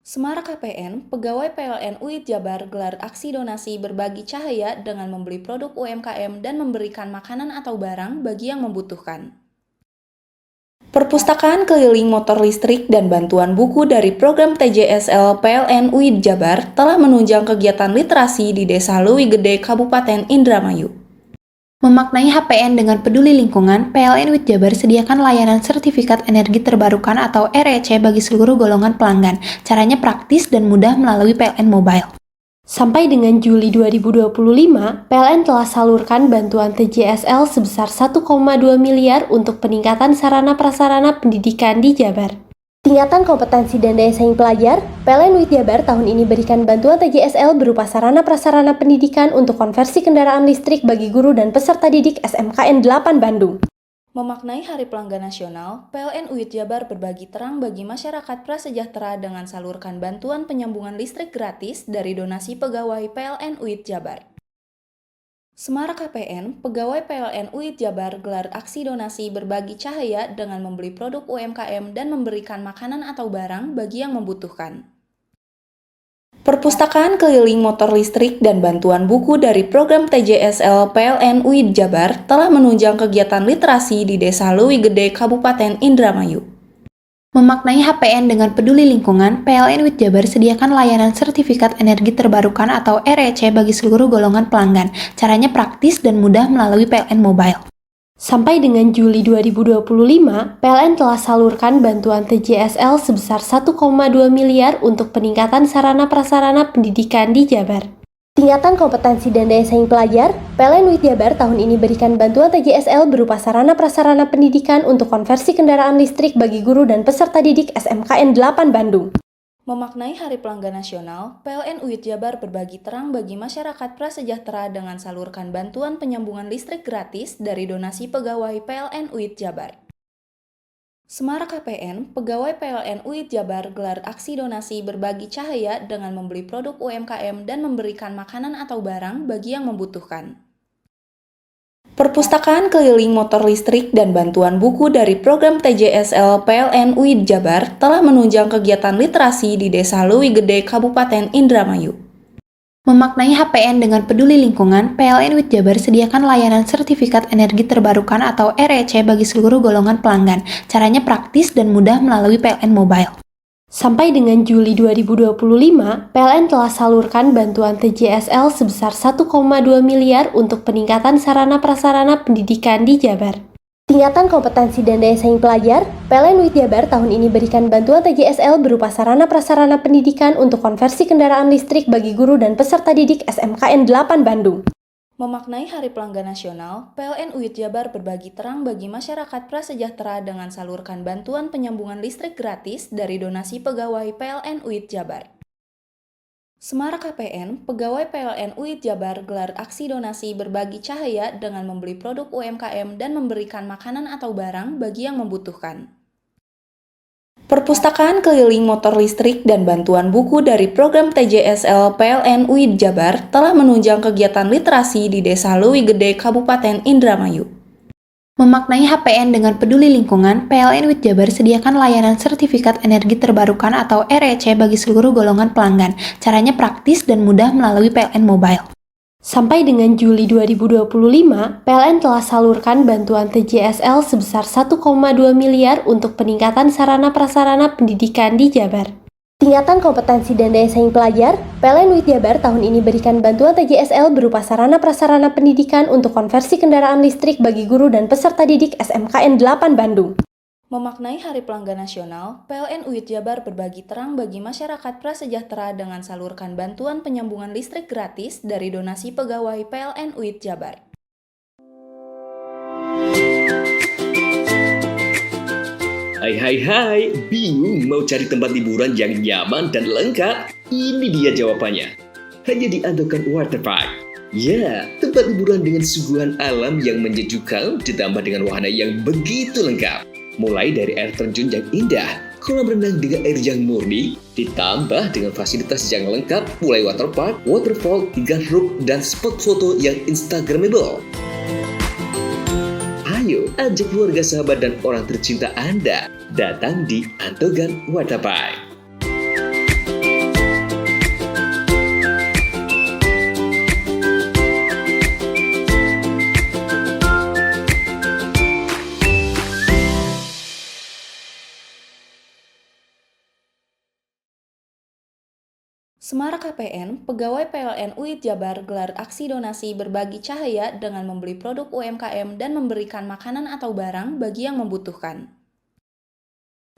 Semarak KPN, pegawai PLN UIT Jabar gelar aksi donasi berbagi cahaya dengan membeli produk UMKM dan memberikan makanan atau barang bagi yang membutuhkan. Perpustakaan keliling motor listrik dan bantuan buku dari program TJSL PLN UIT Jabar telah menunjang kegiatan literasi di Desa Leuwi Gede, Kabupaten Indramayu. Memaknai HPN dengan peduli lingkungan, PLN UIT Jabar sediakan layanan sertifikat energi terbarukan atau REC bagi seluruh golongan pelanggan. Caranya praktis dan mudah melalui PLN Mobile. Sampai dengan Juli 2025, PLN telah salurkan bantuan TJSL sebesar 1,2 miliar untuk peningkatan sarana-prasarana pendidikan di Jabar. Tingkatan kompetensi dan daya saing pelajar, PLN UIT Jabar tahun ini berikan bantuan TJSL berupa sarana-prasarana pendidikan untuk konversi kendaraan listrik bagi guru dan peserta didik SMKN 8 Bandung. Memaknai Hari Pelanggan Nasional, PLN UIT Jabar berbagi terang bagi masyarakat prasejahtera dengan salurkan bantuan penyambungan listrik gratis dari donasi pegawai PLN UIT Jabar. Semarak KPN, pegawai PLN UIT Jabar gelar aksi donasi berbagi cahaya dengan membeli produk UMKM dan memberikan makanan atau barang bagi yang membutuhkan. Perpustakaan keliling motor listrik dan bantuan buku dari program TJSL PLN UIT Jabar telah menunjang kegiatan literasi di Desa Leuwi Gede, Kabupaten Indramayu. Memaknai HPN dengan peduli lingkungan, PLN UIT Jabar sediakan layanan sertifikat energi terbarukan atau REC bagi seluruh golongan pelanggan. Caranya praktis dan mudah melalui PLN Mobile. Sampai dengan Juli 2025, PLN telah salurkan bantuan TJSL sebesar 1,2 miliar untuk peningkatan sarana prasarana pendidikan di Jabar. Tingkatan kompetensi dan daya saing pelajar, PLN UIT Jabar tahun ini berikan bantuan TJSL berupa sarana prasarana pendidikan untuk konversi kendaraan listrik bagi guru dan peserta didik SMKN 8 Bandung. Memaknai Hari Pelanggan Nasional, PLN UIT Jabar berbagi terang bagi masyarakat prasejahtera dengan salurkan bantuan penyambungan listrik gratis dari donasi pegawai PLN UIT Jabar. Semarang KPN, pegawai PLN UIT Jabar gelar aksi donasi berbagi cahaya dengan membeli produk UMKM dan memberikan makanan atau barang bagi yang membutuhkan. Perpustakaan keliling motor listrik dan bantuan buku dari program TJSL PLN UIT Jabar telah menunjang kegiatan literasi di Desa Leuwi Gede, Kabupaten Indramayu. Memaknai HPN dengan peduli lingkungan, PLN UIT Jabar sediakan layanan sertifikat energi terbarukan atau REC bagi seluruh golongan pelanggan. Caranya praktis dan mudah melalui PLN Mobile. Sampai dengan Juli 2025, PLN telah salurkan bantuan TJSL sebesar 1,2 miliar untuk peningkatan sarana prasarana pendidikan di Jabar. Tingkatan kompetensi dan daya saing pelajar, PLN UIT Jabar tahun ini berikan bantuan TJSL berupa sarana prasarana pendidikan untuk konversi kendaraan listrik bagi guru dan peserta didik SMKN 8 Bandung. Memaknai Hari Pelanggan Nasional, PLN UIT Jabar berbagi terang bagi masyarakat prasejahtera dengan salurkan bantuan penyambungan listrik gratis dari donasi pegawai PLN UIT Jabar. Semarang KPN, pegawai PLN UIT Jabar gelar aksi donasi berbagi cahaya dengan membeli produk UMKM dan memberikan makanan atau barang bagi yang membutuhkan. Perpustakaan keliling motor listrik dan bantuan buku dari program TJSL PLN UIT Jabar telah menunjang kegiatan literasi di Desa Leuwi Gede, Kabupaten Indramayu. Memaknai HPN dengan peduli lingkungan, PLN UIT Jabar sediakan layanan sertifikat energi terbarukan atau REC bagi seluruh golongan pelanggan. Caranya praktis dan mudah melalui PLN Mobile. Sampai dengan Juli 2025, PLN telah salurkan bantuan TJSL sebesar 1,2 miliar untuk peningkatan sarana prasarana pendidikan di Jabar. Tingkatan kompetensi dan daya saing pelajar, PLN UIT Jabar tahun ini berikan bantuan TJSL berupa sarana prasarana pendidikan untuk konversi kendaraan listrik bagi guru dan peserta didik SMKN 8 Bandung. Memaknai Hari Pelanggan Nasional, PLN UIT Jabar berbagi terang bagi masyarakat prasejahtera dengan salurkan bantuan penyambungan listrik gratis dari donasi pegawai PLN UIT Jabar. Hai, bingung mau cari tempat liburan yang nyaman dan lengkap? Ini dia jawabannya. Hanya di Andokan Waterpark. Ya, tempat liburan dengan suguhan alam yang menyejukkan ditambah dengan wahana yang begitu lengkap. Mulai dari air terjun yang indah, kolam renang dengan air yang murni, ditambah dengan fasilitas yang lengkap mulai waterpark, waterfall, hingga roof dan spot foto yang instagramable. Ayo, ajak keluarga, sahabat, dan orang tercinta Anda datang di Andokan Waterpark. Semarang KPN, pegawai PLN UIT Jabar gelar aksi donasi berbagi cahaya dengan membeli produk UMKM dan memberikan makanan atau barang bagi yang membutuhkan.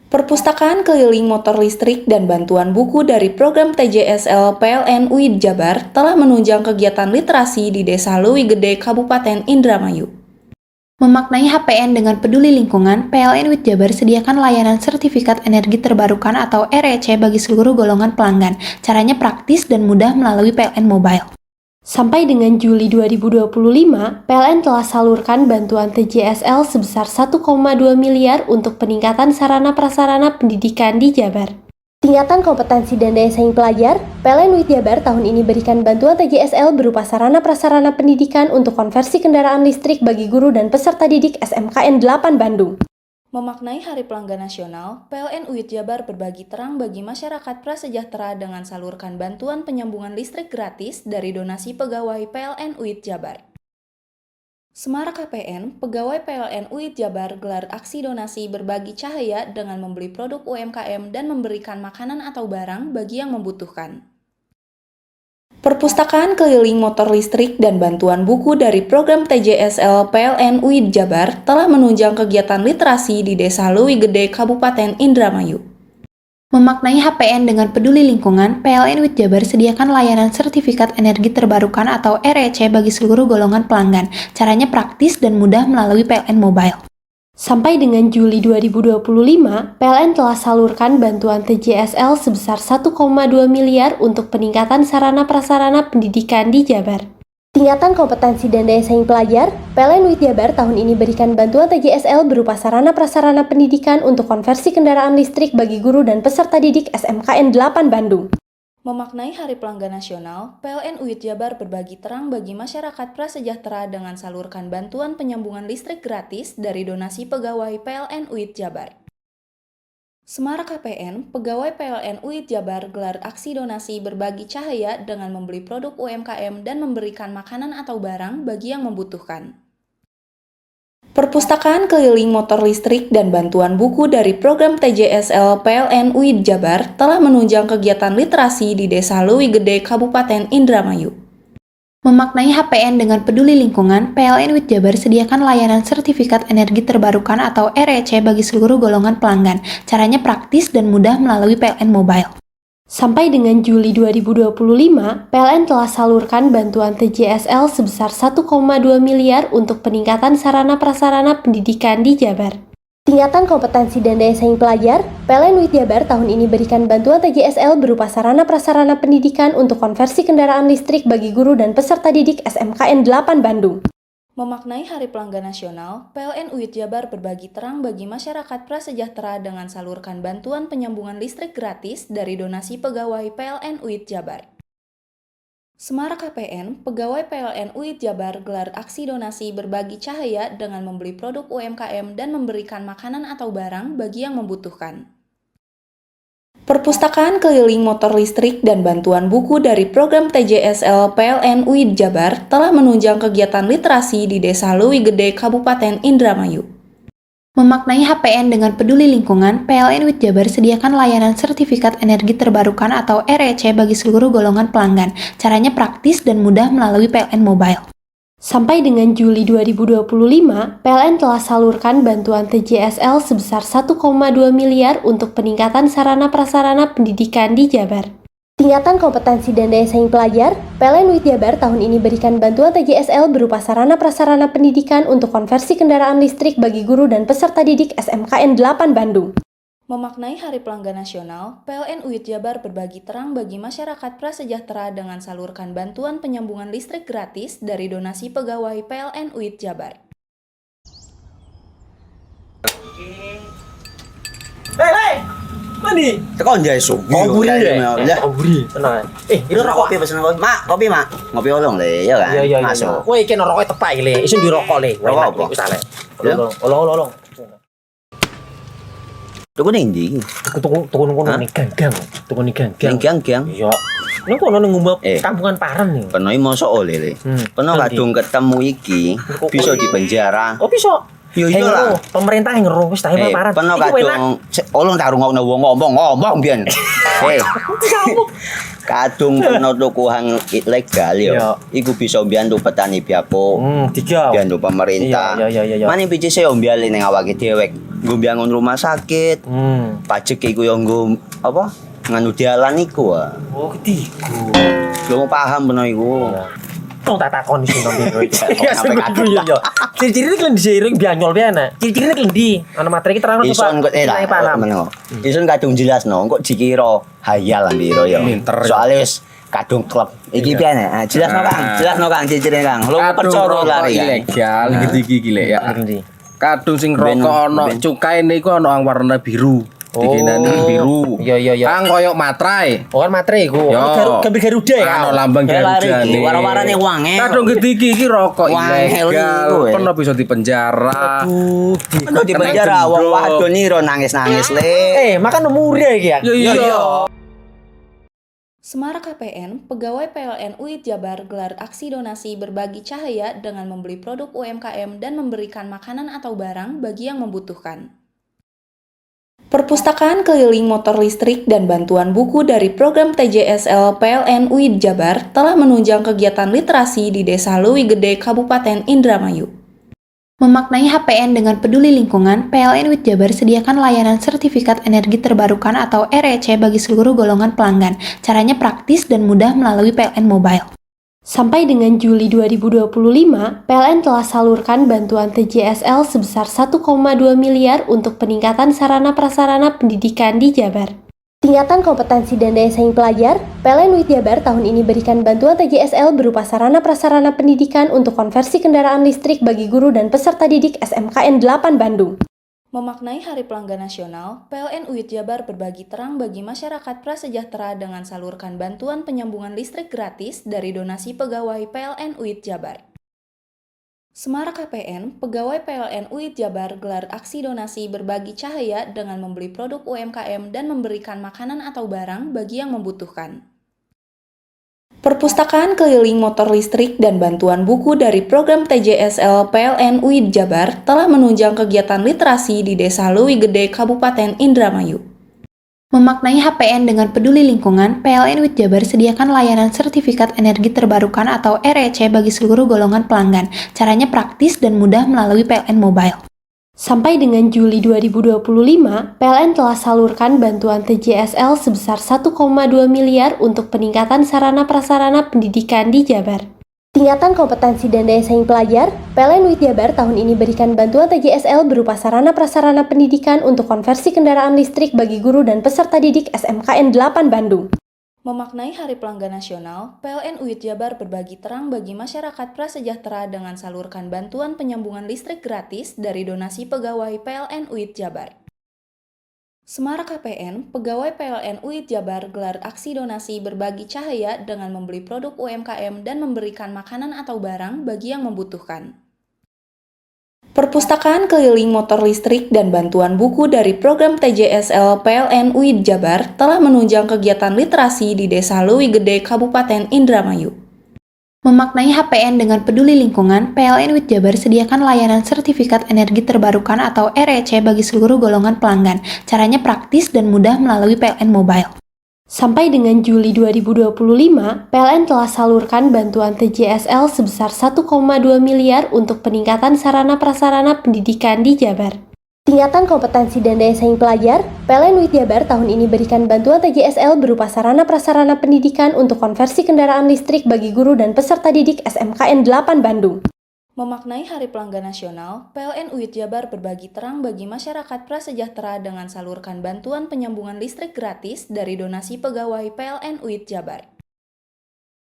Perpustakaan keliling motor listrik dan bantuan buku dari program TJSL PLN UIT Jabar telah menunjang kegiatan literasi di Desa Leuwi Gede, Kabupaten Indramayu. Memaknai HPN dengan peduli lingkungan, PLN UIT Jabar sediakan layanan sertifikat energi terbarukan atau REC bagi seluruh golongan pelanggan. Caranya praktis dan mudah melalui PLN Mobile. Sampai dengan Juli 2025, PLN telah salurkan bantuan TJSL sebesar 1,2 miliar untuk peningkatan sarana prasarana pendidikan di Jabar. Tingkatan kompetensi dan daya saing pelajar, PLN UIT Jabar tahun ini berikan bantuan TJSL berupa sarana prasarana pendidikan untuk konversi kendaraan listrik bagi guru dan peserta didik SMKN 8 Bandung. Memaknai Hari Pelanggan Nasional, PLN UIT Jabar berbagi terang bagi masyarakat prasejahtera dengan salurkan bantuan penyambungan listrik gratis dari donasi pegawai PLN UIT Jabar. Semarang KPN, pegawai PLN UIT Jabar gelar aksi donasi berbagi cahaya dengan membeli produk UMKM dan memberikan makanan atau barang bagi yang membutuhkan. Perpustakaan keliling motor listrik dan bantuan buku dari program TJSL PLN UID Jabar telah menunjang kegiatan literasi di Desa Leuwi Gede, Kabupaten Indramayu. Memaknai HPN dengan peduli lingkungan, PLN UID Jabar sediakan layanan sertifikat energi terbarukan atau REC bagi seluruh golongan pelanggan. Caranya praktis dan mudah melalui PLN Mobile. Sampai dengan Juli 2025, PLN telah salurkan bantuan TJSL sebesar 1,2 miliar untuk peningkatan sarana-prasarana pendidikan di Jabar. Tingkatan kompetensi dan daya saing pelajar, PLN UID Jabar tahun ini berikan bantuan TJSL berupa sarana-prasarana pendidikan untuk konversi kendaraan listrik bagi guru dan peserta didik SMKN 8 Bandung. Memaknai Hari Pelanggan Nasional, PLN UID Jabar berbagi terang bagi masyarakat prasejahtera dengan salurkan bantuan penyambungan listrik gratis dari donasi pegawai PLN UID Jabar. Semarak KPN, pegawai PLN UID Jabar gelar aksi donasi berbagi cahaya dengan membeli produk UMKM dan memberikan makanan atau barang bagi yang membutuhkan. Perpustakaan keliling motor listrik dan bantuan buku dari program TJSL PLN UID Jabar telah menunjang kegiatan literasi di Desa Leuwi Gede, Kabupaten Indramayu. Memaknai HPN dengan peduli lingkungan, PLN UID Jabar sediakan layanan sertifikat energi terbarukan atau REC bagi seluruh golongan pelanggan. Caranya praktis dan mudah melalui PLN Mobile. Sampai dengan Juli 2025, PLN telah salurkan bantuan TJSL sebesar 1,2 miliar untuk peningkatan sarana-prasarana pendidikan di Jabar. Tingkatan kompetensi dan daya saing pelajar, PLN UID Jabar tahun ini berikan bantuan TJSL berupa sarana-prasarana pendidikan untuk konversi kendaraan listrik bagi guru dan peserta didik SMKN 8 Bandung. Memaknai Hari Pelanggan Nasional, PLN UID Jabar berbagi terang bagi masyarakat prasejahtera dengan salurkan bantuan penyambungan listrik gratis dari donasi pegawai PLN UID Jabar. Semarak KPN, pegawai PLN UID Jabar gelar aksi donasi berbagi cahaya dengan membeli produk UMKM dan memberikan makanan atau barang bagi yang membutuhkan. Perpustakaan keliling motor listrik dan bantuan buku dari program TJSL PLN UID Jabar telah menunjang kegiatan literasi di Desa Leuwi Gede, Kabupaten Indramayu. Memaknai HPN dengan peduli lingkungan, PLN UID Jabar sediakan layanan sertifikat energi terbarukan atau REC bagi seluruh golongan pelanggan. Caranya praktis dan mudah melalui PLN Mobile. Sampai dengan Juli 2025, PLN telah salurkan bantuan TJSL sebesar 1,2 miliar untuk peningkatan sarana-prasarana pendidikan di Jabar. Tingkatan kompetensi dan daya saing pelajar, PLN UID Jabar tahun ini berikan bantuan TJSL berupa sarana-prasarana pendidikan untuk konversi kendaraan listrik bagi guru dan peserta didik SMKN 8 Bandung. Memaknai Hari Pelanggan Nasional, PLN UID Jabar berbagi terang bagi masyarakat prasejahtera dengan salurkan bantuan penyambungan listrik gratis dari donasi pegawai PLN UID Jabar. Hei, mandi. Tekan jaya subuh. Komburi ya. Komburi, tenang. Ini rokok. Kopi pesen kopi. Mak, kopi mak. Ngopi olong le, ya kan? Iya. Masuk. Woi, kena rokoknya tepak le. Isin di rokok le. Rokok apa? Wis ale. Ya? Olong. Tuku ning ndi? Tuku ning ganggang. Tuku ning ganggang. Ning gang-gang. Iya. Ning kono ning ngumba Eh. kampungan Paren nih. Penoi mosok oleh le. Peno Nanti. kadung ketemu iki bisa dipenjara. Oh bisa. Yo iya lah. Pemerintah yang ngeru wis tahe Paren. Peno Iku enak. kadung olong tarungokno wong ngomong biyen. Kadung peno tuku hang ilegal yo. Iya. Iku bisa mbiyantu petani biako. Tiga. Mbiyantu pemerintah. Iya. Mane picise yo mbiali ning awake dhewek. Nggo mbiyangun rumah sakit. Pajak iku yo nggo apa? Nganu dalan iku. Oh, ketiku. Lu paham peno iku. Tong tak takon iso nang biro iki. Iya, Iya. Ciri-cirine klendi seiring bianyol piye ana. Ciri-cirine klendi. Ana materi iki terang Ison kok meneng. Ison kadung jelasno kok dikira hayal biro yo. Soale wis kadung klub. Iki piye nek? Jelasno Kang. Jelasno Kang ciri-cirine Kang. Lu percaya lari kan. Ilegal iki lek ya. Kadung sing Ben- rokok ana ben- cukaine iku ana warna biru. Dikenani biru. Iya. Kang koyo matrai. Oh kan materi iku. Yo. Gambar Garuda ya. Ana lambang Garuda. Wara-warane wange. Kadung iki rokok Wangel ilegal. iku, Pernah bisa dipenjara. Peno di penjara wong wadon iro nangis-nangis le. Makan murah iki ya. Iya. Semarak KPN, pegawai PLN UID Jabar gelar aksi donasi berbagi cahaya dengan membeli produk UMKM dan memberikan makanan atau barang bagi yang membutuhkan. Perpustakaan keliling motor listrik dan bantuan buku dari program TJSL PLN UID Jabar telah menunjang kegiatan literasi di Desa Leuwi Gede, Kabupaten Indramayu. Memaknai HPN dengan peduli lingkungan, PLN UID Jabar sediakan layanan sertifikat energi terbarukan atau REC bagi seluruh golongan pelanggan. Caranya praktis dan mudah melalui PLN Mobile. Sampai dengan Juli 2025, PLN telah salurkan bantuan TJSL sebesar 1,2 miliar untuk peningkatan sarana-prasarana pendidikan di Jabar. Tingkatan kompetensi dan daya saing pelajar, PLN UID Jabar tahun ini berikan bantuan TJSL berupa sarana-prasarana pendidikan untuk konversi kendaraan listrik bagi guru dan peserta didik SMKN 8 Bandung. Memaknai Hari Pelanggan Nasional, PLN UID Jabar berbagi terang bagi masyarakat prasejahtera dengan salurkan bantuan penyambungan listrik gratis dari donasi pegawai PLN UID Jabar. Semarak KPN, pegawai PLN UID Jabar gelar aksi donasi berbagi cahaya dengan membeli produk UMKM dan memberikan makanan atau barang bagi yang membutuhkan. Perpustakaan keliling motor listrik dan bantuan buku dari program TJSL PLN UID Jabar telah menunjang kegiatan literasi di Desa Leuwi Gede, Kabupaten Indramayu. Memaknai HPN dengan peduli lingkungan, PLN UID Jabar sediakan layanan sertifikat energi terbarukan atau REC bagi seluruh golongan pelanggan. Caranya praktis dan mudah melalui PLN Mobile. Sampai dengan Juli 2025, PLN telah salurkan bantuan TJSL sebesar 1,2 miliar untuk peningkatan sarana-prasarana pendidikan di Jabar. Tingkatan kompetensi dan daya saing pelajar, PLN UID Jabar tahun ini berikan bantuan TJSL berupa sarana-prasarana pendidikan untuk konversi kendaraan listrik bagi guru dan peserta didik SMKN 8 Bandung. Memaknai Hari Pelanggan Nasional, PLN UID Jabar berbagi terang bagi masyarakat prasejahtera dengan salurkan bantuan penyambungan listrik gratis dari donasi pegawai PLN UID Jabar. Semarak KPN, pegawai PLN UID Jabar gelar aksi donasi berbagi cahaya dengan membeli produk UMKM dan memberikan makanan atau barang bagi yang membutuhkan. Perpustakaan keliling motor listrik dan bantuan buku dari program TJSL PLN UID Jabar telah menunjang kegiatan literasi di Desa Leuwi Gede, Kabupaten Indramayu. Memaknai HPN dengan peduli lingkungan, PLN UID Jabar sediakan layanan sertifikat energi terbarukan atau REC bagi seluruh golongan pelanggan. Caranya praktis dan mudah melalui PLN Mobile. Sampai dengan Juli 2025, PLN telah salurkan bantuan TJSL sebesar 1,2 miliar untuk peningkatan sarana-prasarana pendidikan di Jabar. Tingkatan kompetensi dan daya saing pelajar, PLN UID Jabar tahun ini berikan bantuan TJSL berupa sarana-prasarana pendidikan untuk konversi kendaraan listrik bagi guru dan peserta didik SMKN 8 Bandung. Memaknai Hari Pelanggan Nasional, PLN UID Jabar berbagi terang bagi masyarakat prasejahtera dengan salurkan bantuan penyambungan listrik gratis dari donasi pegawai PLN UID Jabar.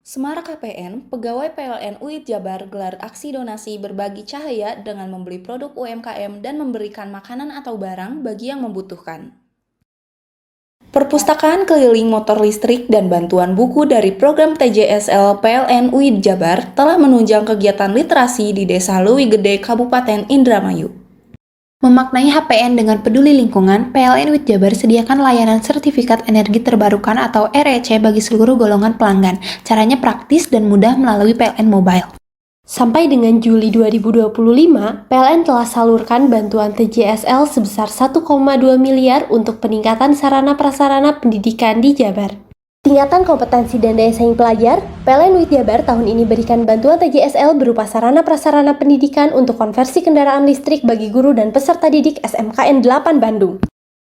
Semarak KPN, pegawai PLN UID Jabar gelar aksi donasi berbagi cahaya dengan membeli produk UMKM dan memberikan makanan atau barang bagi yang membutuhkan. Perpustakaan keliling motor listrik dan bantuan buku dari program TJSL PLN UID Jabar telah menunjang kegiatan literasi di Desa Leuwi Gede, Kabupaten Indramayu. Memaknai HPN dengan peduli lingkungan, PLN UID Jabar sediakan layanan sertifikat energi terbarukan atau REC bagi seluruh golongan pelanggan. Caranya praktis dan mudah melalui PLN Mobile. Sampai dengan Juli 2025, PLN telah salurkan bantuan TJSL sebesar 1,2 miliar untuk peningkatan sarana-prasarana pendidikan di Jabar. Tingkatan kompetensi dan daya saing pelajar, PLN UID Jabar tahun ini berikan bantuan TJSL berupa sarana-prasarana pendidikan untuk konversi kendaraan listrik bagi guru dan peserta didik SMKN 8 Bandung.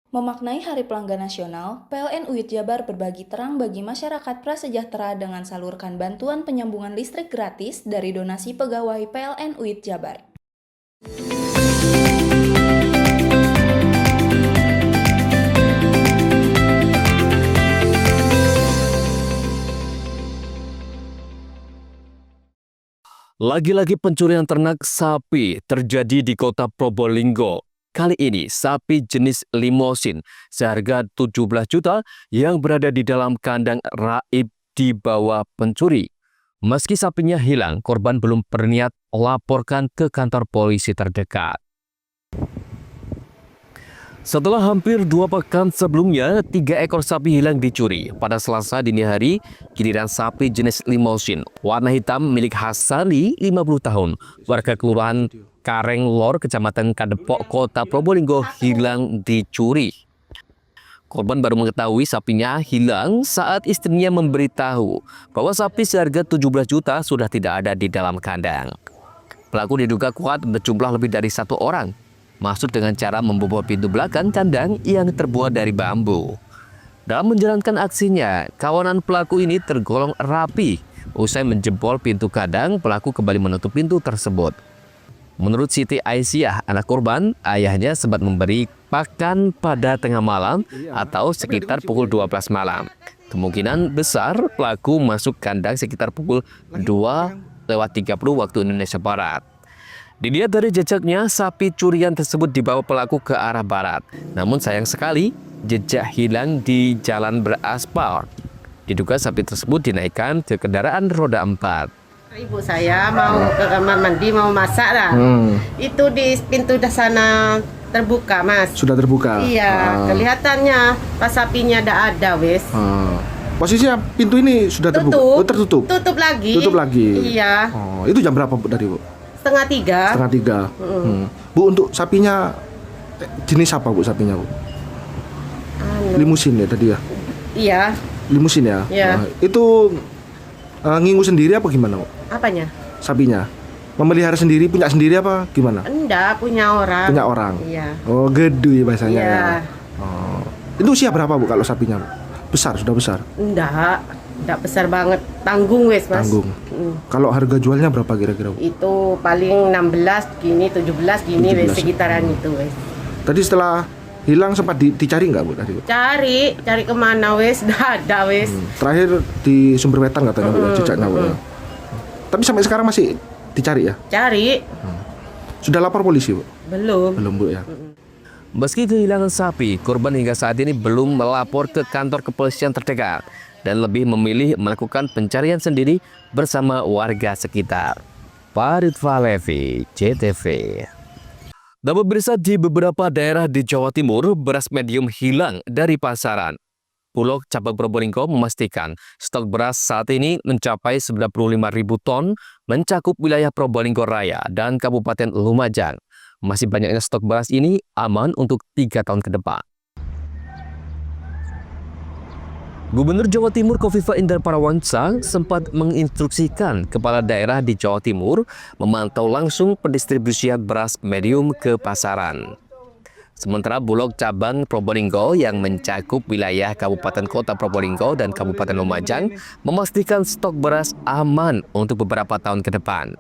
Memaknai Hari Pelanggan Nasional, PLN UID Jabar berbagi terang bagi masyarakat prasejahtera dengan salurkan bantuan penyambungan listrik gratis dari donasi pegawai PLN UID Jabar. Lagi-lagi pencurian ternak sapi terjadi di kota Probolinggo. Kali ini sapi jenis limosin seharga 17 juta yang berada di dalam kandang raib dibawa pencuri. Meski sapinya hilang, korban belum berniat laporkan ke kantor polisi terdekat. Setelah hampir 2 pekan sebelumnya, 3 ekor sapi hilang dicuri. Pada Selasa dini hari, giliran sapi jenis limosin warna hitam milik Hasali 50 tahun, warga kelurahan Kareng Lor, Kecamatan Kadepok, Kota Probolinggo hilang dicuri. Korban baru mengetahui sapinya hilang saat istrinya memberitahu bahwa sapi seharga 17 juta sudah tidak ada di dalam kandang. Pelaku diduga kuat berjumlah lebih dari 1 orang, masuk dengan cara membobol pintu belakang kandang yang terbuat dari bambu. Dalam menjalankan aksinya, kawanan pelaku ini tergolong rapi. Usai menjebol pintu kandang, pelaku kembali menutup pintu tersebut. Menurut Siti Aisyah, anak korban, ayahnya sempat memberi pakan pada tengah malam atau sekitar pukul 12 malam. Kemungkinan besar pelaku masuk kandang sekitar pukul 2:30 waktu Indonesia Barat. Dilihat dari jejaknya, sapi curian tersebut dibawa pelaku ke arah barat. Namun sayang sekali, jejak hilang di jalan beraspal. Diduga sapi tersebut dinaikkan ke kendaraan roda 4. Ibu saya mau ke kamar mandi, mau masak lah. Itu di pintu sana terbuka, Mas. Sudah terbuka? Iya, kelihatannya pas sapinya ada wes. Posisinya pintu ini sudah terbuka? Tertutup? Tutup lagi. Tutup lagi? Iya. Itu jam berapa Bu tadi, Bu? 2:30. 2:30. Bu, untuk sapinya jenis apa Bu sapinya, Bu? Limusin ya tadi ya? Iya. Limusin ya? Iya. Itu ngingu sendiri apa gimana, Bu? Apanya? Sapinya? Memelihara sendiri, punya sendiri apa gimana? Enggak, punya orang. Punya orang? Iya. Oh, gede bahasanya Iya. ya? Oh. Itu usia berapa Bu kalau sapinya, Bu? Besar, sudah besar? Enggak besar banget. Tanggung wes, Mas. Tanggung. Kalau harga jualnya berapa kira-kira, Bu? Itu paling 16 gini, 17 gini, 17. wes sekitaran itu wes. Tadi setelah hilang sempat dicari nggak Bu tadi, Bu? Cari kemana wes, dah ada wes. Terakhir di Sumber Wetan katanya Bu, jejaknya Bu. Tapi sampai sekarang masih dicari ya? Cari. Sudah lapor polisi Bu? Belum. Belum Bu ya? Meski kehilangan sapi, korban hingga saat ini belum melapor ke kantor kepolisian terdekat dan lebih memilih melakukan pencarian sendiri bersama warga sekitar. Farid Falevi, JTV. Dan pemirsa, di beberapa daerah di Jawa Timur, beras medium hilang dari pasaran. Bulog Cabang Probolinggo memastikan stok beras saat ini mencapai 95.000 ton, mencakup wilayah Probolinggo Raya dan Kabupaten Lumajang. Masih banyaknya stok beras ini aman untuk 3 tahun ke depan. Gubernur Jawa Timur Kofifa Indar Parawansa sempat menginstruksikan kepala daerah di Jawa Timur memantau langsung pendistribusian beras medium ke pasaran. Sementara Bulog Cabang Probolinggo yang mencakup wilayah Kabupaten Kota Probolinggo dan Kabupaten Lumajang memastikan stok beras aman untuk beberapa tahun ke depan.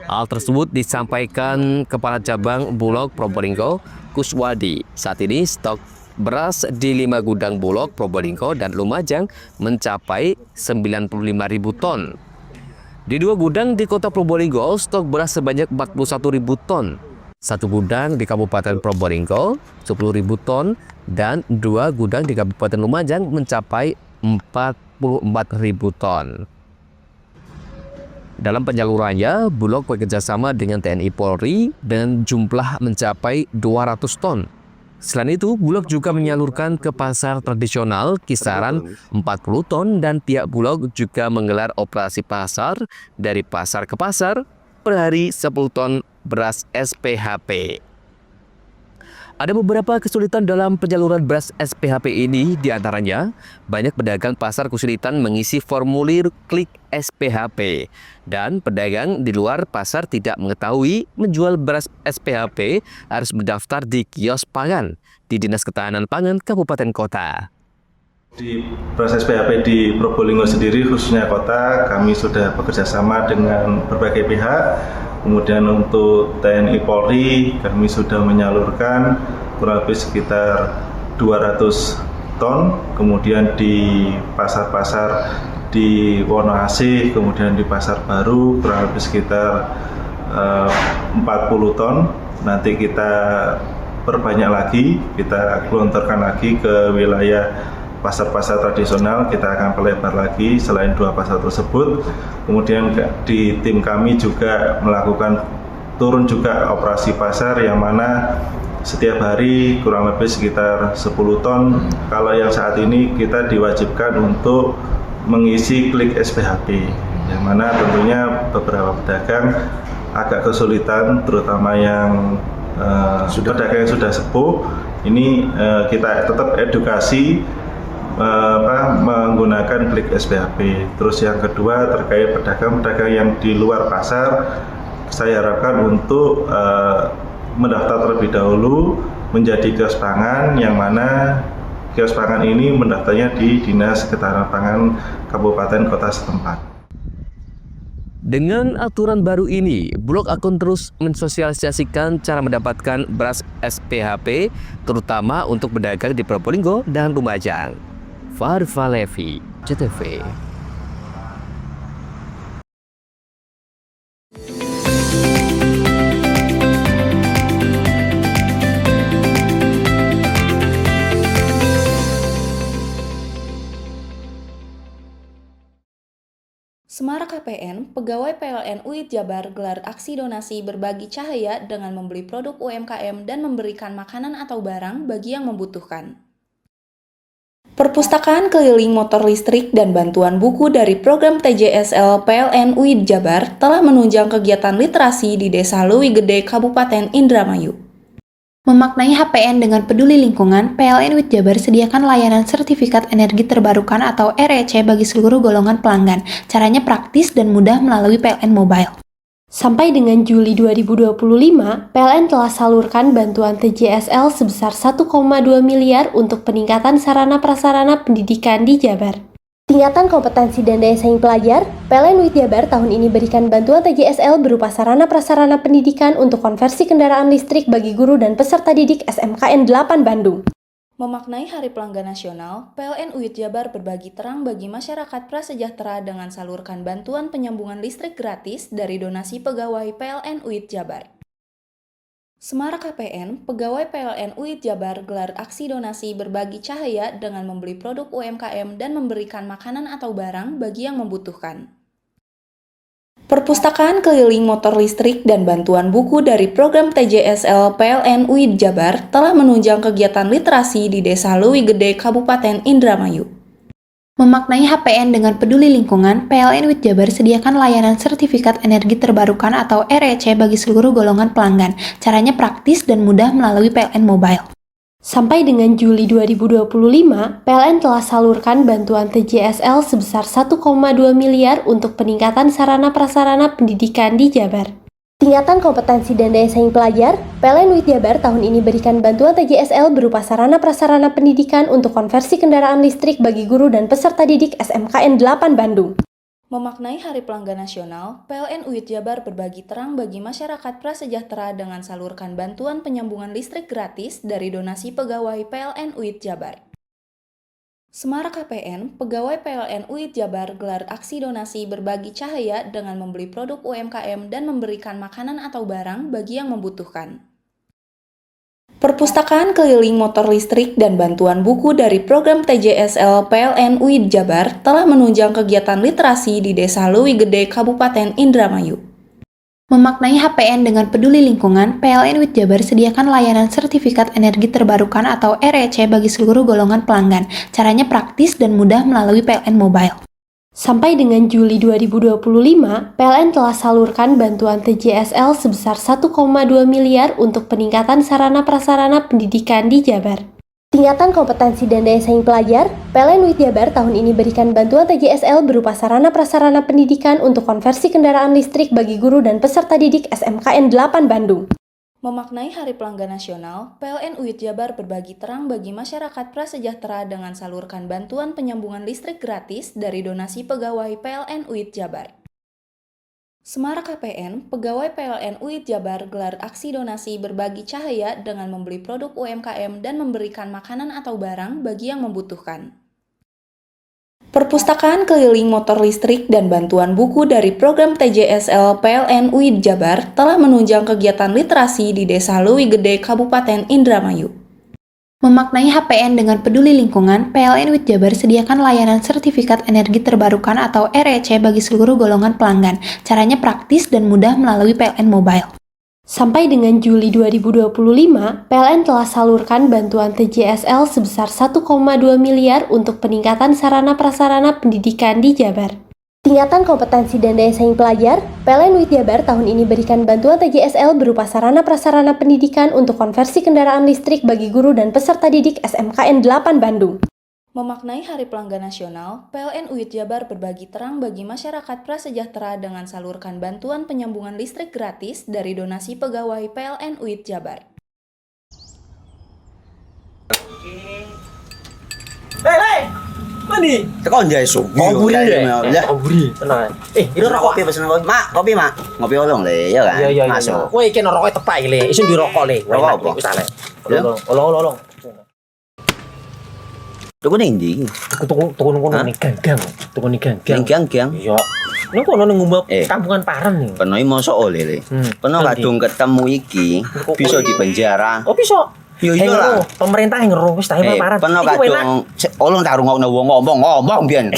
Hal tersebut disampaikan Kepala Cabang Bulog Probolinggo, Kuswadi. Saat ini stok beras di 5 gudang Bulog Probolinggo dan Lumajang mencapai 95.000 ton. Di 2 gudang di Kota Probolinggo, stok beras sebanyak 41.000 ton. 1 gudang di Kabupaten Probolinggo 10.000 ton dan 2 gudang di Kabupaten Lumajang mencapai 44.000 ton. Dalam penyalurannya, Bulog bekerjasama dengan TNI Polri dan jumlah mencapai 200 ton. Selain itu, Bulog juga menyalurkan ke pasar tradisional kisaran 40 ton dan pihak Bulog juga menggelar operasi pasar dari pasar ke pasar per hari 10 ton beras SPHP. Ada beberapa kesulitan dalam penyaluran beras SPHP ini, diantaranya banyak pedagang pasar kesulitan mengisi formulir klik SPHP dan pedagang di luar pasar tidak mengetahui menjual beras SPHP harus mendaftar di kios pangan di Dinas Ketahanan Pangan Kabupaten Kota. Di beras SPHP di Probolinggo sendiri, khususnya kota, kami sudah bekerjasama dengan berbagai pihak. Kemudian untuk TNI Polri, kami sudah menyalurkan kurang lebih sekitar 200 ton. Kemudian di pasar-pasar di Wonoasih, kemudian di Pasar Baru kurang lebih sekitar 40 ton. Nanti kita perbanyak lagi, kita gelontorkan lagi ke wilayah pasar-pasar tradisional, kita akan pelebar lagi selain 2 pasar tersebut. Kemudian di tim kami juga melakukan turun juga operasi pasar yang mana setiap hari kurang lebih sekitar 10 ton. Kalau yang saat ini kita diwajibkan untuk mengisi klik SPHP, yang mana tentunya beberapa pedagang agak kesulitan, terutama yang pedagang yang sudah sepuh, Ini kita tetap edukasi menggunakan klik SPHP. Terus yang kedua terkait pedagang-pedagang yang di luar pasar, saya harapkan untuk mendaftar terlebih dahulu menjadi kios pangan, yang mana kios pangan ini mendaftarnya di Dinas Ketahanan Pangan Kabupaten Kota setempat. Dengan aturan baru ini, Bulog akan terus mensosialisasikan cara mendapatkan beras SPHP, terutama untuk pedagang di Probolinggo dan Lumajang. Farva Levi, CTV. Semarak KPN, pegawai PLN UID Jabar gelar aksi donasi berbagi cahaya dengan membeli produk UMKM dan memberikan makanan atau barang bagi yang membutuhkan. Perpustakaan keliling motor listrik dan bantuan buku dari program TJSL PLN UID Jabar telah menunjang kegiatan literasi di Desa Leuwi Gede, Kabupaten Indramayu. Memaknai HPN dengan peduli lingkungan, PLN UID Jabar sediakan layanan sertifikat energi terbarukan atau REC bagi seluruh golongan pelanggan. Caranya praktis dan mudah melalui PLN Mobile. Sampai dengan Juli 2025, PLN telah salurkan bantuan TJSL sebesar 1,2 miliar untuk peningkatan sarana-prasarana pendidikan di Jabar. Tingkatan kompetensi dan daya saing pelajar, PLN UID Jabar tahun ini berikan bantuan TJSL berupa sarana-prasarana pendidikan untuk konversi kendaraan listrik bagi guru dan peserta didik SMKN 8 Bandung. Memaknai Hari Pelanggan Nasional, PLN UID Jabar berbagi terang bagi masyarakat prasejahtera dengan salurkan bantuan penyambungan listrik gratis dari donasi pegawai PLN UID Jabar. Semarak KPN, pegawai PLN UID Jabar gelar aksi donasi berbagi cahaya dengan membeli produk UMKM dan memberikan makanan atau barang bagi yang membutuhkan. Perpustakaan keliling motor listrik dan bantuan buku dari program TJSL PLN UID Jabar telah menunjang kegiatan literasi di Desa Leuwi Gede, Kabupaten Indramayu. Memaknai HPN dengan peduli lingkungan, PLN UID Jabar sediakan layanan sertifikat energi terbarukan atau REC bagi seluruh golongan pelanggan. Caranya praktis dan mudah melalui PLN Mobile. Sampai dengan Juli 2025, PLN telah salurkan bantuan TJSL sebesar 1,2 miliar untuk peningkatan sarana-prasarana pendidikan di Jabar. Tingkatan kompetensi dan daya saing pelajar, PLN UID Jabar tahun ini berikan bantuan TJSL berupa sarana-prasarana pendidikan untuk konversi kendaraan listrik bagi guru dan peserta didik SMKN 8 Bandung. Memaknai Hari Pelanggan Nasional, PLN UID Jabar berbagi terang bagi masyarakat prasejahtera dengan salurkan bantuan penyambungan listrik gratis dari donasi pegawai PLN UID Jabar. Semarak KPN, pegawai PLN UID Jabar gelar aksi donasi berbagi cahaya dengan membeli produk UMKM dan memberikan makanan atau barang bagi yang membutuhkan. Perpustakaan keliling motor listrik dan bantuan buku dari program TJSL PLN UID Jabar telah menunjang kegiatan literasi di Desa Leuwi Gede, Kabupaten Indramayu. Memaknai HPN dengan peduli lingkungan, PLN UID Jabar sediakan layanan sertifikat energi terbarukan atau REC bagi seluruh golongan pelanggan. Caranya praktis dan mudah melalui PLN Mobile. Sampai dengan Juli 2025, PLN telah salurkan bantuan TJSL sebesar 1,2 miliar untuk peningkatan sarana-prasarana pendidikan di Jabar. Tingkatan kompetensi dan daya saing pelajar, PLN UID Jabar tahun ini berikan bantuan TJSL berupa sarana-prasarana pendidikan untuk konversi kendaraan listrik bagi guru dan peserta didik SMKN 8 Bandung. Memaknai Hari Pelanggan Nasional, PLN UID Jabar berbagi terang bagi masyarakat prasejahtera dengan salurkan bantuan penyambungan listrik gratis dari donasi pegawai PLN UID Jabar. Semarak KPN, pegawai PLN UID Jabar gelar aksi donasi berbagi cahaya dengan membeli produk UMKM dan memberikan makanan atau barang bagi yang membutuhkan. Perpustakaan keliling motor listrik dan bantuan buku dari program TJSL PLN UID Jabar telah menunjang kegiatan literasi di Desa Leuwi Gede, Kabupaten Indramayu. Memaknai HPN dengan peduli lingkungan, PLN UID Jabar sediakan layanan sertifikat energi terbarukan atau REC bagi seluruh golongan pelanggan. Caranya praktis dan mudah melalui PLN Mobile. Sampai dengan Juli 2025, PLN telah salurkan bantuan TJSL sebesar 1,2 miliar untuk peningkatan sarana-prasarana pendidikan di Jabar. Tingkatan kompetensi dan daya saing pelajar, PLN UIT Jabar tahun ini berikan bantuan TJSL berupa sarana prasarana pendidikan untuk konversi kendaraan listrik bagi guru dan peserta didik SMKN 8 Bandung. Memaknai Hari Pelanggan Nasional, PLN UIT Jabar berbagi terang bagi masyarakat prasejahtera dengan salurkan bantuan penyambungan listrik gratis dari donasi pegawai PLN UIT Jabar. Hei, mandi. Tekan jaya su. Ngoburi ya. Ngoburi, tenang. Ini rokok kopi pesen kopi. Mak, kopi mak. Ngopi olong le, ya kan? Iya. Masuk. Woi, kena rokoknya tepak le. Isun di rokok le. Rokok apa? Wis ale. Olong. Tuku ning ndi? Tuku ning gang. Tuku ning gang. Gang. Iya. Ini kok ono ngumbap kampungan Paren nih. Peno iki mosok oleh le. Peno kadung ketemu iki bisa dipenjara. Oh, bisa. Yo iya lah. Pemerintah yang ngeruh wis ta Paren. Peno kadung olong tak rungokno wong ngomong biyen.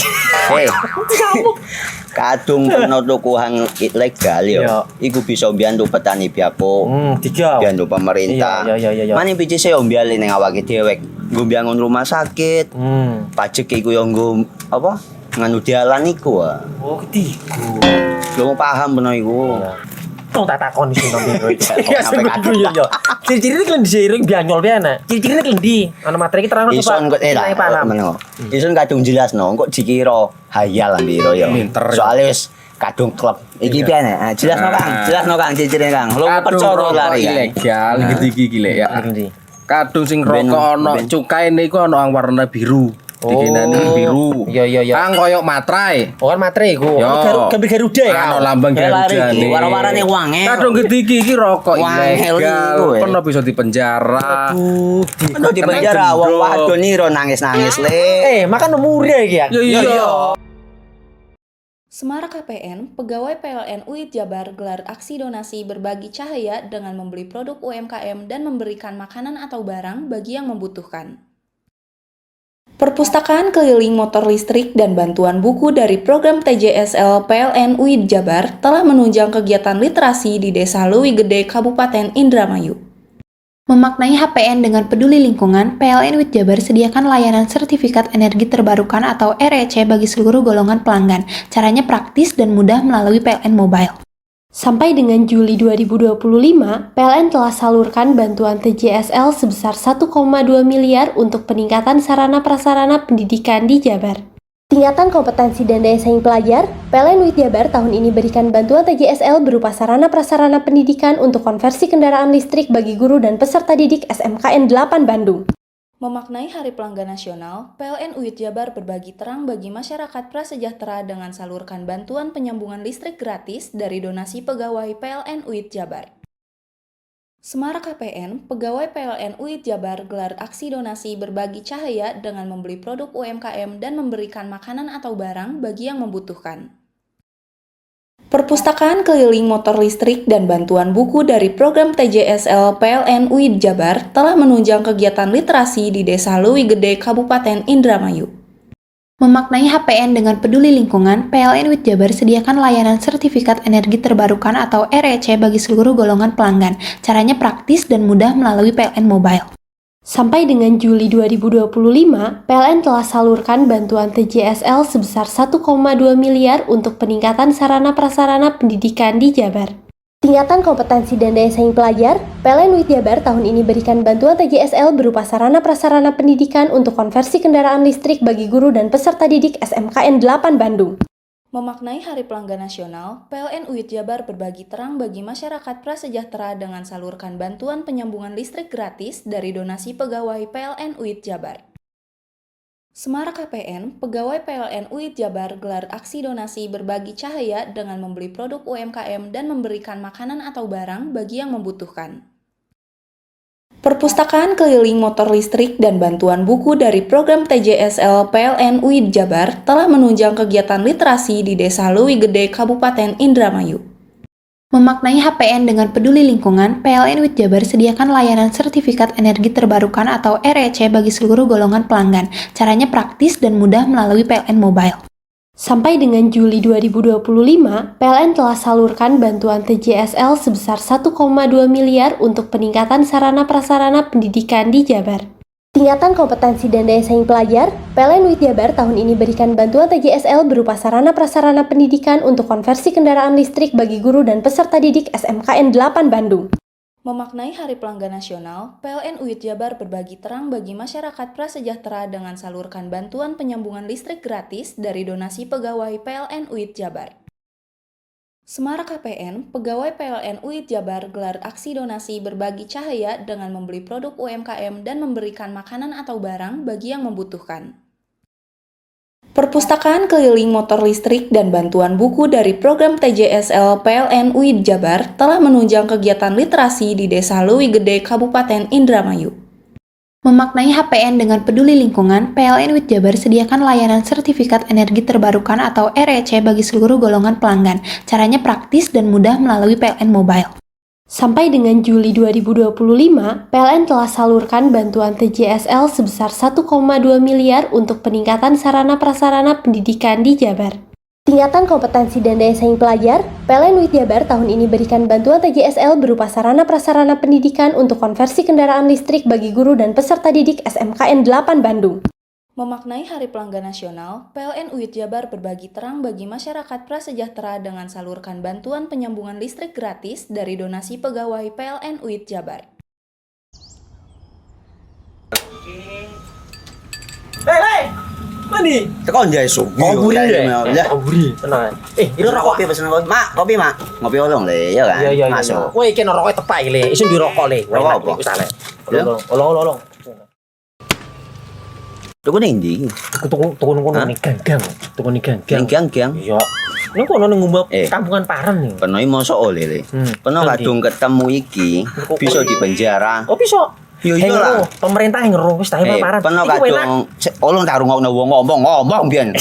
Kadung peno tuku hang ilegal yo. Iku bisa mbiyantu petani biapo. Mbiyantu pemerintah. Iya. Mane picise yo mbiale ning awake dhewe. Nggo mbiangun rumah sakit. Pajak iku yo nggo apa? Nganu dalan iku. Oh, ketiku. Lu paham peno iku. Tong tak takon iso nang biro iki. Iya. Ciri-cirine kan diseiring bianyol piye ana. Ciri-cirine klendi. Ana materi iki terang Ison kok paham. Ison kadung jelasno kok dikira hayal biro yo. Soale wis kadung klub. Iki piye nek? Jelasno Kang ciri-cirine Kang. Lu percaya lari ilegal iki lek ya. Kadung sing rokok ono cukaine iku ono warna biru. Dikenani biru. Iya. Kang koyo matrai. Oh, kan matrai iku. Gambar Garuda ya. Ono lambang Garuda. Warna-warnane wange. Kadung gede iki rokok ilegal. Pernah bisa dipenjara. Aduh, dipenjara wong wadon iro nangis-nangis le. Makan murah iki ya. Iya. Semara KPN, pegawai PLN UIT Jabar gelar aksi donasi berbagi cahaya dengan membeli produk UMKM dan memberikan makanan atau barang bagi yang membutuhkan. Perpustakaan keliling motor listrik dan bantuan buku dari program TJSL PLN UIT Jabar telah menunjang kegiatan literasi di Desa Leuwi Gede, Kabupaten Indramayu. Memaknai HPN dengan peduli lingkungan, PLN UIT Jabar sediakan layanan sertifikat energi terbarukan atau REC bagi seluruh golongan pelanggan. Caranya praktis dan mudah melalui PLN Mobile. Sampai dengan Juli 2025, PLN telah salurkan bantuan TJSL sebesar 1,2 miliar untuk peningkatan sarana prasarana pendidikan di Jabar. Tingkatan kompetensi dan daya saing pelajar, PLN UIT Jabar tahun ini berikan bantuan TJSL berupa sarana prasarana pendidikan untuk konversi kendaraan listrik bagi guru dan peserta didik SMKN 8 Bandung. Memaknai Hari Pelanggan Nasional, PLN UIT Jabar berbagi terang bagi masyarakat prasejahtera dengan salurkan bantuan penyambungan listrik gratis dari donasi pegawai PLN UIT Jabar. Semara KPN, pegawai PLN UIT Jabar gelar aksi donasi berbagi cahaya dengan membeli produk UMKM dan memberikan makanan atau barang bagi yang membutuhkan. Perpustakaan keliling motor listrik dan bantuan buku dari program TJSL PLN UIT Jabar telah menunjang kegiatan literasi di Desa Leuwi Gede, Kabupaten Indramayu. Memaknai HPN dengan peduli lingkungan, PLN UIT Jabar sediakan layanan sertifikat energi terbarukan atau REC bagi seluruh golongan pelanggan. Caranya praktis dan mudah melalui PLN Mobile. Sampai dengan Juli 2025, PLN telah salurkan bantuan TJSL sebesar 1,2 miliar untuk peningkatan sarana prasarana pendidikan di Jabar. Tingkatan kompetensi dan daya saing pelajar, PLN UIT Jabar tahun ini berikan bantuan TJSL berupa sarana prasarana pendidikan untuk konversi kendaraan listrik bagi guru dan peserta didik SMKN 8 Bandung. Memaknai Hari Pelanggan Nasional, PLN UIT Jabar berbagi terang bagi masyarakat prasejahtera dengan salurkan bantuan penyambungan listrik gratis dari donasi pegawai PLN UIT Jabar. Semara KPN, pegawai PLN UIT Jabar gelar aksi donasi berbagi cahaya dengan membeli produk UMKM dan memberikan makanan atau barang bagi yang membutuhkan. Perpustakaan keliling motor listrik dan bantuan buku dari program TJSL PLN UIT Jabar telah menunjang kegiatan literasi di Desa Leuwi Gede, Kabupaten Indramayu. Memaknai HPN dengan peduli lingkungan, PLN UIT Jabar sediakan layanan sertifikat energi terbarukan atau REC bagi seluruh golongan pelanggan. Caranya praktis dan mudah melalui PLN Mobile. Sampai dengan Juli 2025, PLN telah salurkan bantuan TJSL sebesar 1,2 miliar untuk peningkatan sarana prasarana pendidikan di Jabar. Tingkatan kompetensi dan daya saing pelajar, PLN UIT Jabar tahun ini berikan bantuan TJSL berupa sarana prasarana pendidikan untuk konversi kendaraan listrik bagi guru dan peserta didik SMKN 8 Bandung. Memaknai Hari Pelanggan Nasional, PLN UIT Jabar berbagi terang bagi masyarakat prasejahtera dengan salurkan bantuan penyambungan listrik gratis dari donasi pegawai PLN UIT Jabar. Semara KPN, pegawai PLN UIT Jabar gelar aksi donasi berbagi cahaya dengan membeli produk UMKM dan memberikan makanan atau barang bagi yang membutuhkan. Perpustakaan keliling motor listrik dan bantuan buku dari program TJSL PLN UIT Jabar telah menunjang kegiatan literasi di Desa Leuwi Gede, Kabupaten Indramayu. Memaknai HPN dengan peduli lingkungan, PLN UIT Jabar sediakan layanan sertifikat energi terbarukan atau REC bagi seluruh golongan pelanggan. Caranya praktis dan mudah melalui PLN Mobile. Sampai dengan Juli 2025, PLN telah salurkan bantuan TJSL sebesar 1,2 miliar untuk peningkatan sarana prasarana pendidikan di Jabar. Tingkatan kompetensi dan daya saing pelajar, PLN UIT Jabar tahun ini berikan bantuan TJSL berupa sarana prasarana pendidikan untuk konversi kendaraan listrik bagi guru dan peserta didik SMKN 8 Bandung. Memaknai Hari Pelanggan Nasional, PLN UIT Jabar berbagi terang bagi masyarakat prasejahtera dengan salurkan bantuan penyambungan listrik gratis dari donasi pegawai PLN UIT Jabar. Hei! Mandi. Tekan jaya su. Buri ya. Buri. Tenang. Ini rokok kopi pesen kopi. Mak, kopi mak. Ngopi olong le, ya kan? Iya. Masuk. Kowe iki rokok tepak le, isin dirokok le. Rokok apa? Wis ale. Olong. Tuku ning ndi? Tuku ning ganggang. Tuku ning ganggang. Ning gang. Iya. Ning kono ning ngumbab kampungan Paren nih. Peno iki mosok oleh le. Peno kadung ketemu iki bisa dipenjara. Oh bisa. Yo iya lah. Pemerintah yang ngeruh wis ta Paren. Peno kadung olong tak rungokno wong ngomong biyen.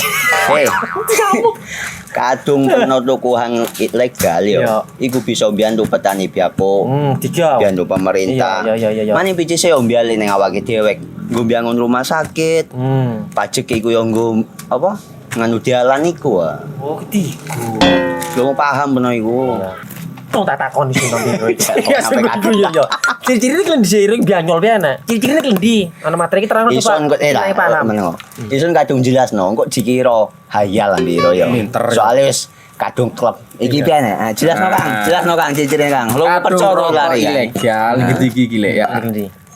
Kadung peno tuku hang ilegal yo. Iku bisa mbiyantu petani biapo. Mbiyantu pemerintah. Iya. Mane picise yo mbiali ning awake dhewe. Nggo mbiangun rumah sakit. Pajak iku yo nggo apa? Nganu dalan iku. Oh, ketiku. Yo paham peno iku. Tong tak takoni sing nang dhewe. Ya yo. Ciri-ciri iki diseiring bianyol piye Ciri-ciri iki ndi? Ana materi iki terang coba. Ison kok meneng. Ison kadung jelasno, kok dikira hayal ambiro yo. Soale wis kadung klub. Iki piye nek? Jelasno Kang ciri-cirine Kang. Lu percaya lari ilegal iki lek ya.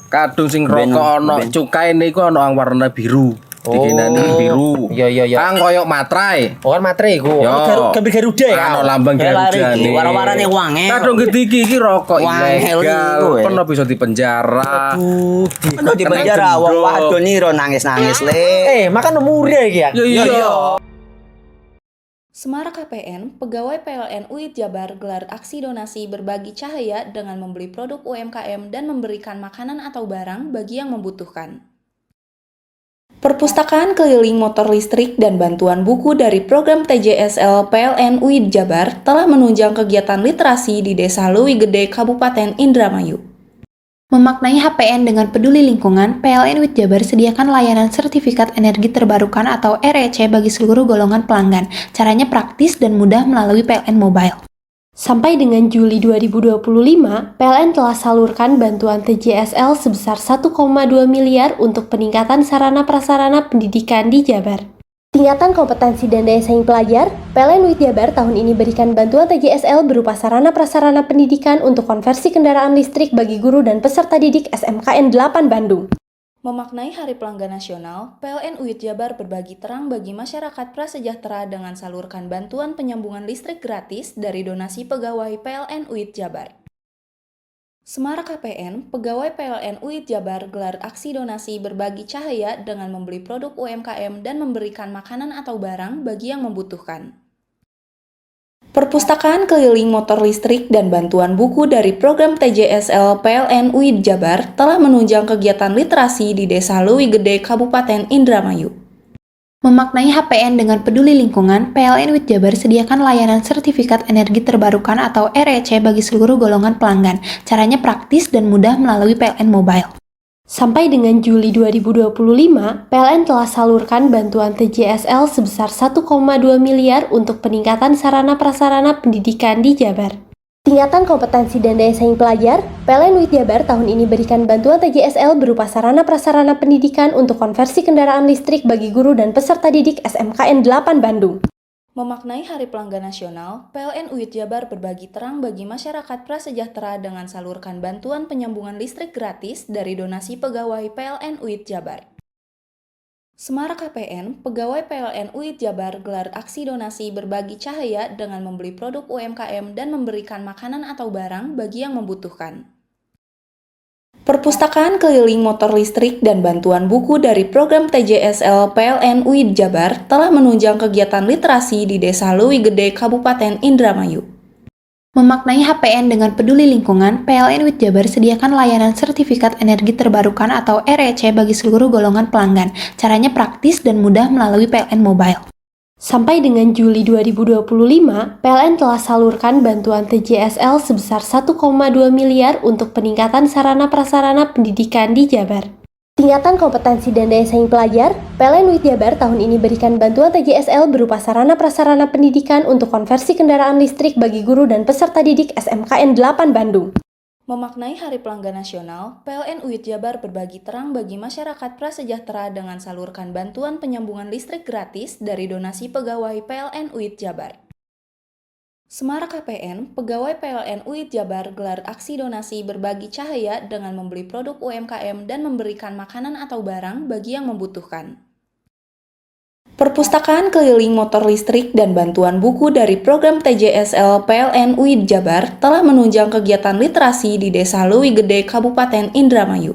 Kadung sing rokok ana cukaine iku ana warna biru. Dikenani biru. Iya. Kang koyo materai. Oh kan materai iku. Gambar Garuda ya. Ana lambang Garuda. Warna-warnane wange. Kadung gede iki rokok ilegal. Pernah bisa dipenjara. Aduh, dipenjara wong wadon iro nangis-nangis le. Makan murah iki ya. Iya. Semara KPN, pegawai PLN UIT Jabar gelar aksi donasi berbagi cahaya dengan membeli produk UMKM dan memberikan makanan atau barang bagi yang membutuhkan. Perpustakaan keliling motor listrik dan bantuan buku dari program TJSL PLN UIT Jabar telah menunjang kegiatan literasi di Desa Leuwi Gede, Kabupaten Indramayu. Memaknai HPN dengan peduli lingkungan, PLN UIT Jabar sediakan layanan sertifikat energi terbarukan atau REC bagi seluruh golongan pelanggan. Caranya praktis dan mudah melalui PLN Mobile. Sampai dengan Juli 2025, PLN telah salurkan bantuan TJSL sebesar 1,2 miliar untuk peningkatan sarana prasarana pendidikan di Jabar. Tingkatan kompetensi dan daya saing pelajar, PLN UIT Jabar tahun ini berikan bantuan TJSL berupa sarana prasarana pendidikan untuk konversi kendaraan listrik bagi guru dan peserta didik SMKN 8 Bandung. Memaknai Hari Pelanggan Nasional, PLN UIT Jabar berbagi terang bagi masyarakat prasejahtera dengan salurkan bantuan penyambungan listrik gratis dari donasi pegawai PLN UIT Jabar. Semara KPN, pegawai PLN UIT Jabar gelar aksi donasi berbagi cahaya dengan membeli produk UMKM dan memberikan makanan atau barang bagi yang membutuhkan. Perpustakaan keliling motor listrik dan bantuan buku dari program TJSL PLN UIT Jabar telah menunjang kegiatan literasi di Desa Leuwi Gede, Kabupaten Indramayu. Memaknai HPN dengan peduli lingkungan, PLN UIT Jabar sediakan layanan sertifikat energi terbarukan atau REC bagi seluruh golongan pelanggan. Caranya praktis dan mudah melalui PLN Mobile. Sampai dengan Juli 2025, PLN telah salurkan bantuan TJSL sebesar 1,2 miliar untuk peningkatan sarana prasarana pendidikan di Jabar. Tingkatan kompetensi dan daya saing pelajar, PLN UIT Jabar tahun ini berikan bantuan TJSL berupa sarana prasarana pendidikan untuk konversi kendaraan listrik bagi guru dan peserta didik SMKN 8 Bandung. Memaknai Hari Pelanggan Nasional, PLN UIT Jabar berbagi terang bagi masyarakat prasejahtera dengan salurkan bantuan penyambungan listrik gratis dari donasi pegawai PLN UIT Jabar. Semarak KPN, pegawai PLN UIT Jabar gelar aksi donasi berbagi cahaya dengan membeli produk UMKM dan memberikan makanan atau barang bagi yang membutuhkan. Perpustakaan keliling motor listrik dan bantuan buku dari program TJSL PLN UIT Jabar telah menunjang kegiatan literasi di Desa Leuwi Gede, Kabupaten Indramayu. Memaknai HPN dengan peduli lingkungan, PLN UIT Jabar sediakan layanan sertifikat energi terbarukan atau REC bagi seluruh golongan pelanggan. Caranya praktis dan mudah melalui PLN Mobile. Sampai dengan Juli 2025, PLN telah salurkan bantuan TJSL sebesar 1,2 miliar untuk peningkatan sarana prasarana pendidikan di Jabar. Tingkatan kompetensi dan daya saing pelajar, PLN UIT Jabar tahun ini berikan bantuan TJSL berupa sarana prasarana pendidikan untuk konversi kendaraan listrik bagi guru dan peserta didik SMKN 8 Bandung. Memaknai Hari Pelanggan Nasional, PLN UIT Jabar berbagi terang bagi masyarakat prasejahtera dengan salurkan bantuan penyambungan listrik gratis dari donasi pegawai PLN UIT Jabar. Semarak KPN, pegawai PLN UIT Jabar gelar aksi donasi berbagi cahaya dengan membeli produk UMKM dan memberikan makanan atau barang bagi yang membutuhkan. Perpustakaan keliling motor listrik dan bantuan buku dari program TJSL PLN UIT Jabar telah menunjang kegiatan literasi di Desa Leuwi Gede, Kabupaten Indramayu.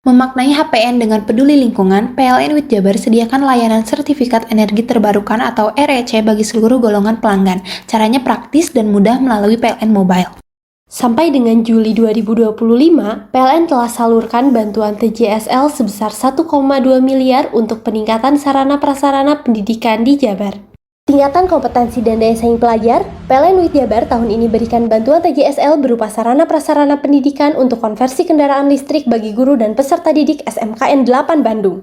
Memaknai HPN dengan peduli lingkungan, PLN UIT Jabar sediakan layanan sertifikat energi terbarukan atau REC bagi seluruh golongan pelanggan. Caranya praktis dan mudah melalui PLN Mobile. Sampai dengan Juli 2025, PLN telah salurkan bantuan TJSL sebesar 1,2 miliar untuk peningkatan sarana prasarana pendidikan di Jabar. Tingkatan kompetensi dan daya saing pelajar, PLN UIT Jabar tahun ini berikan bantuan TJSL berupa sarana prasarana pendidikan untuk konversi kendaraan listrik bagi guru dan peserta didik SMKN 8 Bandung.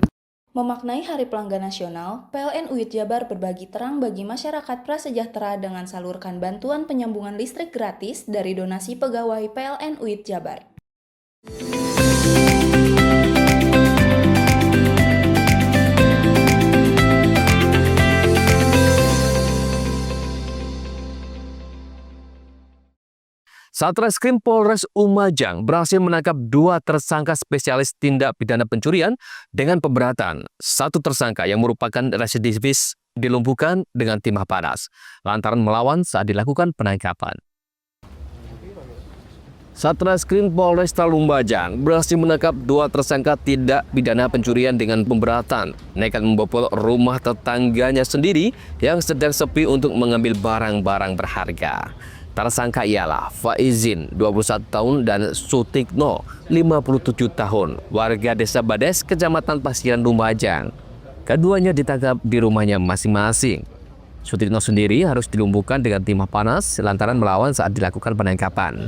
Memaknai Hari Pelanggan Nasional, PLN UIT Jabar berbagi terang bagi masyarakat prasejahtera dengan salurkan bantuan penyambungan listrik gratis dari donasi pegawai PLN UIT Jabar. Satreskrim Polres Lumajang berhasil menangkap 2 tersangka spesialis tindak pidana pencurian dengan pemberatan. 1 tersangka yang merupakan residivis dilumpuhkan dengan timah panas lantaran melawan saat dilakukan penangkapan. Satreskrim Polres Lumajang berhasil menangkap 2 tersangka tindak pidana pencurian dengan pemberatan. Nekat membobol rumah tetangganya sendiri yang sedang sepi untuk mengambil barang-barang berharga. Tersangka ialah Faizin, 21 tahun, dan Sutikno, 57 tahun, warga Desa Bades, Kecamatan Pasiran, Lumajang. Keduanya ditangkap di rumahnya masing-masing. Sutikno sendiri harus dilumpuhkan dengan timah panas lantaran melawan saat dilakukan penangkapan.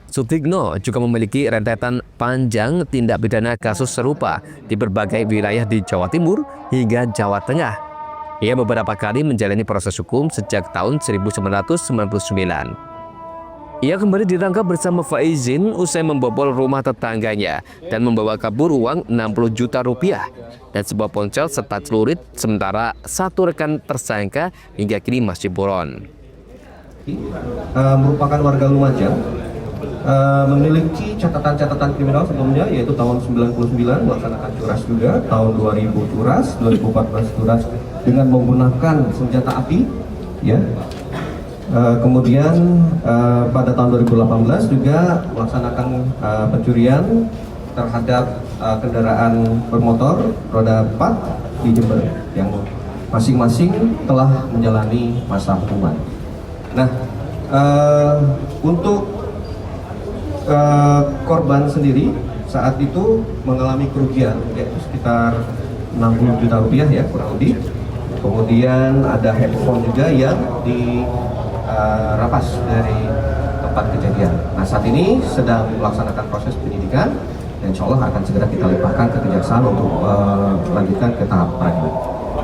Sutikno juga memiliki rentetan panjang tindak pidana kasus serupa di berbagai wilayah di Jawa Timur hingga Jawa Tengah. Ia beberapa kali menjalani proses hukum sejak tahun 1999. Ia kembali ditangkap bersama Faizin usai membobol rumah tetangganya dan membawa kabur uang 60 juta rupiah dan sebuah ponsel serta celurit, sementara 1 rekan tersangka hingga kini masih buron. Merupakan warga Lumajang, memiliki catatan-catatan kriminal sebelumnya, yaitu tahun 99 melaksanakan curas juga, tahun 2000 curas, 2014 curas dengan menggunakan senjata api, ya. Kemudian pada tahun 2018 juga melaksanakan pencurian terhadap kendaraan bermotor roda 4 di Jember yang masing-masing telah menjalani masa hukuman. Nah, untuk korban sendiri saat itu mengalami kerugian yaitu sekitar 60 juta rupiah ya kurang lebih. Kemudian ada handphone juga yang dirapas dari tempat kejadian. Nah, saat ini sedang melaksanakan proses penyidikan dan insya Allah akan segera kita limpahkan ke kejaksaan untuk melanjutkan ke tahap peradilan.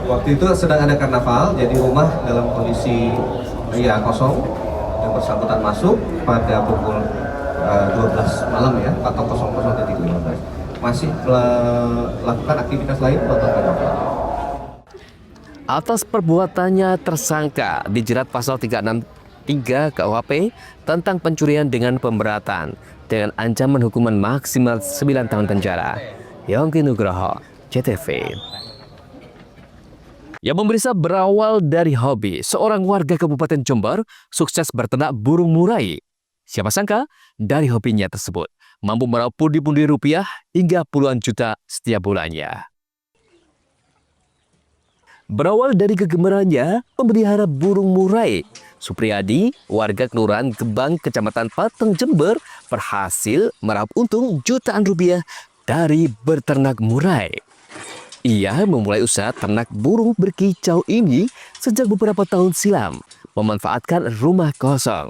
Waktu itu sedang ada karnaval, jadi rumah dalam kondisi ya kosong. yang bersangkutan masuk pada pukul 12 malam ya atau 00.15 masih melakukan aktivitas lain atau tidak? Atas perbuatannya tersangka dijerat pasal 363 KUHP tentang pencurian dengan pemberatan dengan ancaman hukuman maksimal 9 tahun penjara. Yongki Nugroho, JTV. Yang memeriksa berawal dari hobi, seorang warga Kabupaten Jember sukses berternak burung murai. Siapa sangka dari hobinya tersebut mampu meraup pundi-pundi rupiah hingga puluhan juta setiap bulannya. Berawal dari kegemarannya memelihara burung murai, Supriyadi, warga Kelurahan Gebang, Kecamatan Pateng, Jember, berhasil meraup untung jutaan rupiah dari berternak murai. Ia memulai usaha ternak burung berkicau ini sejak beberapa tahun silam, memanfaatkan rumah kosong.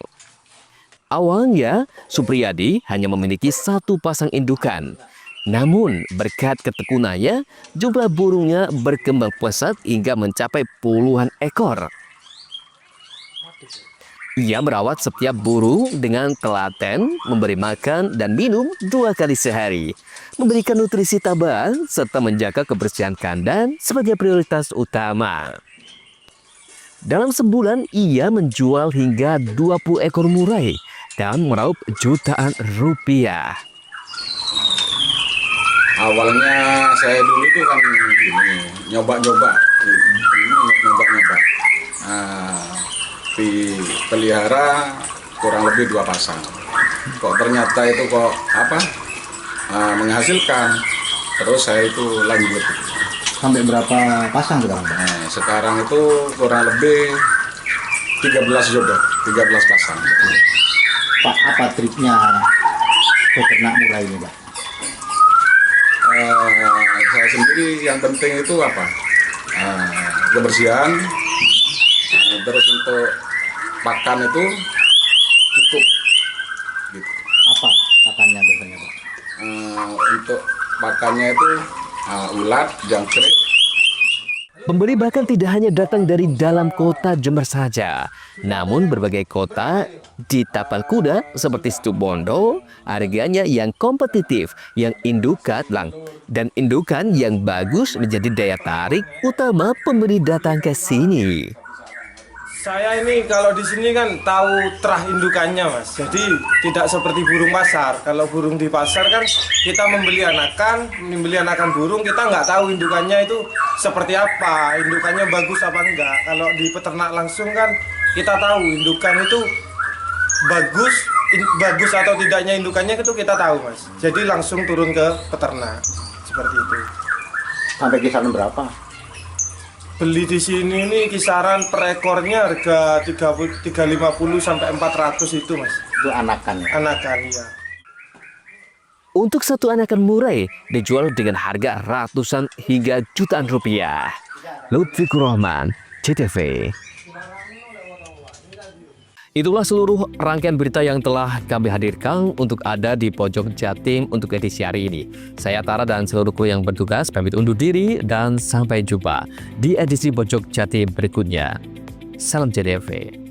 Awalnya, Supriyadi hanya memiliki satu pasang indukan. Namun, berkat ketekunannya, jumlah burungnya berkembang pesat hingga mencapai puluhan ekor. Ia merawat setiap burung dengan telaten, memberi makan dan minum 2 kali sehari, memberikan nutrisi tambahan, serta menjaga kebersihan kandang sebagai prioritas utama. Dalam sebulan, ia menjual hingga 20 ekor murai dan meraup jutaan rupiah. Awalnya saya dulu itu kan nyoba-nyoba. Dipelihara kurang lebih 2 pasang. Kok ternyata itu menghasilkan. Terus saya itu lanjut. Sampai berapa pasang sekarang? Sekarang itu kurang lebih 13 jodoh, 13 pasang. Pak, apa triknya beternak murai ini, Pak? Saya sendiri yang penting itu kebersihan, terus untuk pakan itu cukup gitu. Apa pakannya biasanya, Pak? Untuk pakannya itu ulat, jangkrik. Pembeli bahkan tidak hanya datang dari dalam kota Jember saja, namun berbagai kota di tapal kuda seperti Situbondo, harganya yang kompetitif, yang indukan dan indukan yang bagus menjadi daya tarik utama pembeli datang ke sini. Saya ini kalau di sini kan tahu terah indukannya, Mas. Jadi tidak seperti burung pasar. Kalau burung di pasar kan kita membeli anakan burung, kita nggak tahu indukannya itu seperti apa, indukannya bagus apa enggak. Kalau di peternak langsung kan kita tahu indukan itu bagus atau tidaknya indukannya itu kita tahu, Mas. Jadi langsung turun ke peternak seperti itu. Sampai kisaran berapa? Beli di sini ini kisaran per ekornya harga 350 sampai 400 itu, Mas. Itu anakan ya? Anakan, ya. Untuk satu anakan murai dijual dengan harga ratusan hingga jutaan rupiah. Lutfikur Rahman, JTV. Itulah seluruh rangkaian berita yang telah kami hadirkan untuk Anda di Pojok Jatim untuk edisi hari ini. Saya Tara dan seluruh kru yang bertugas pamit undur diri dan sampai jumpa di edisi Pojok Jatim berikutnya. Salam JTV.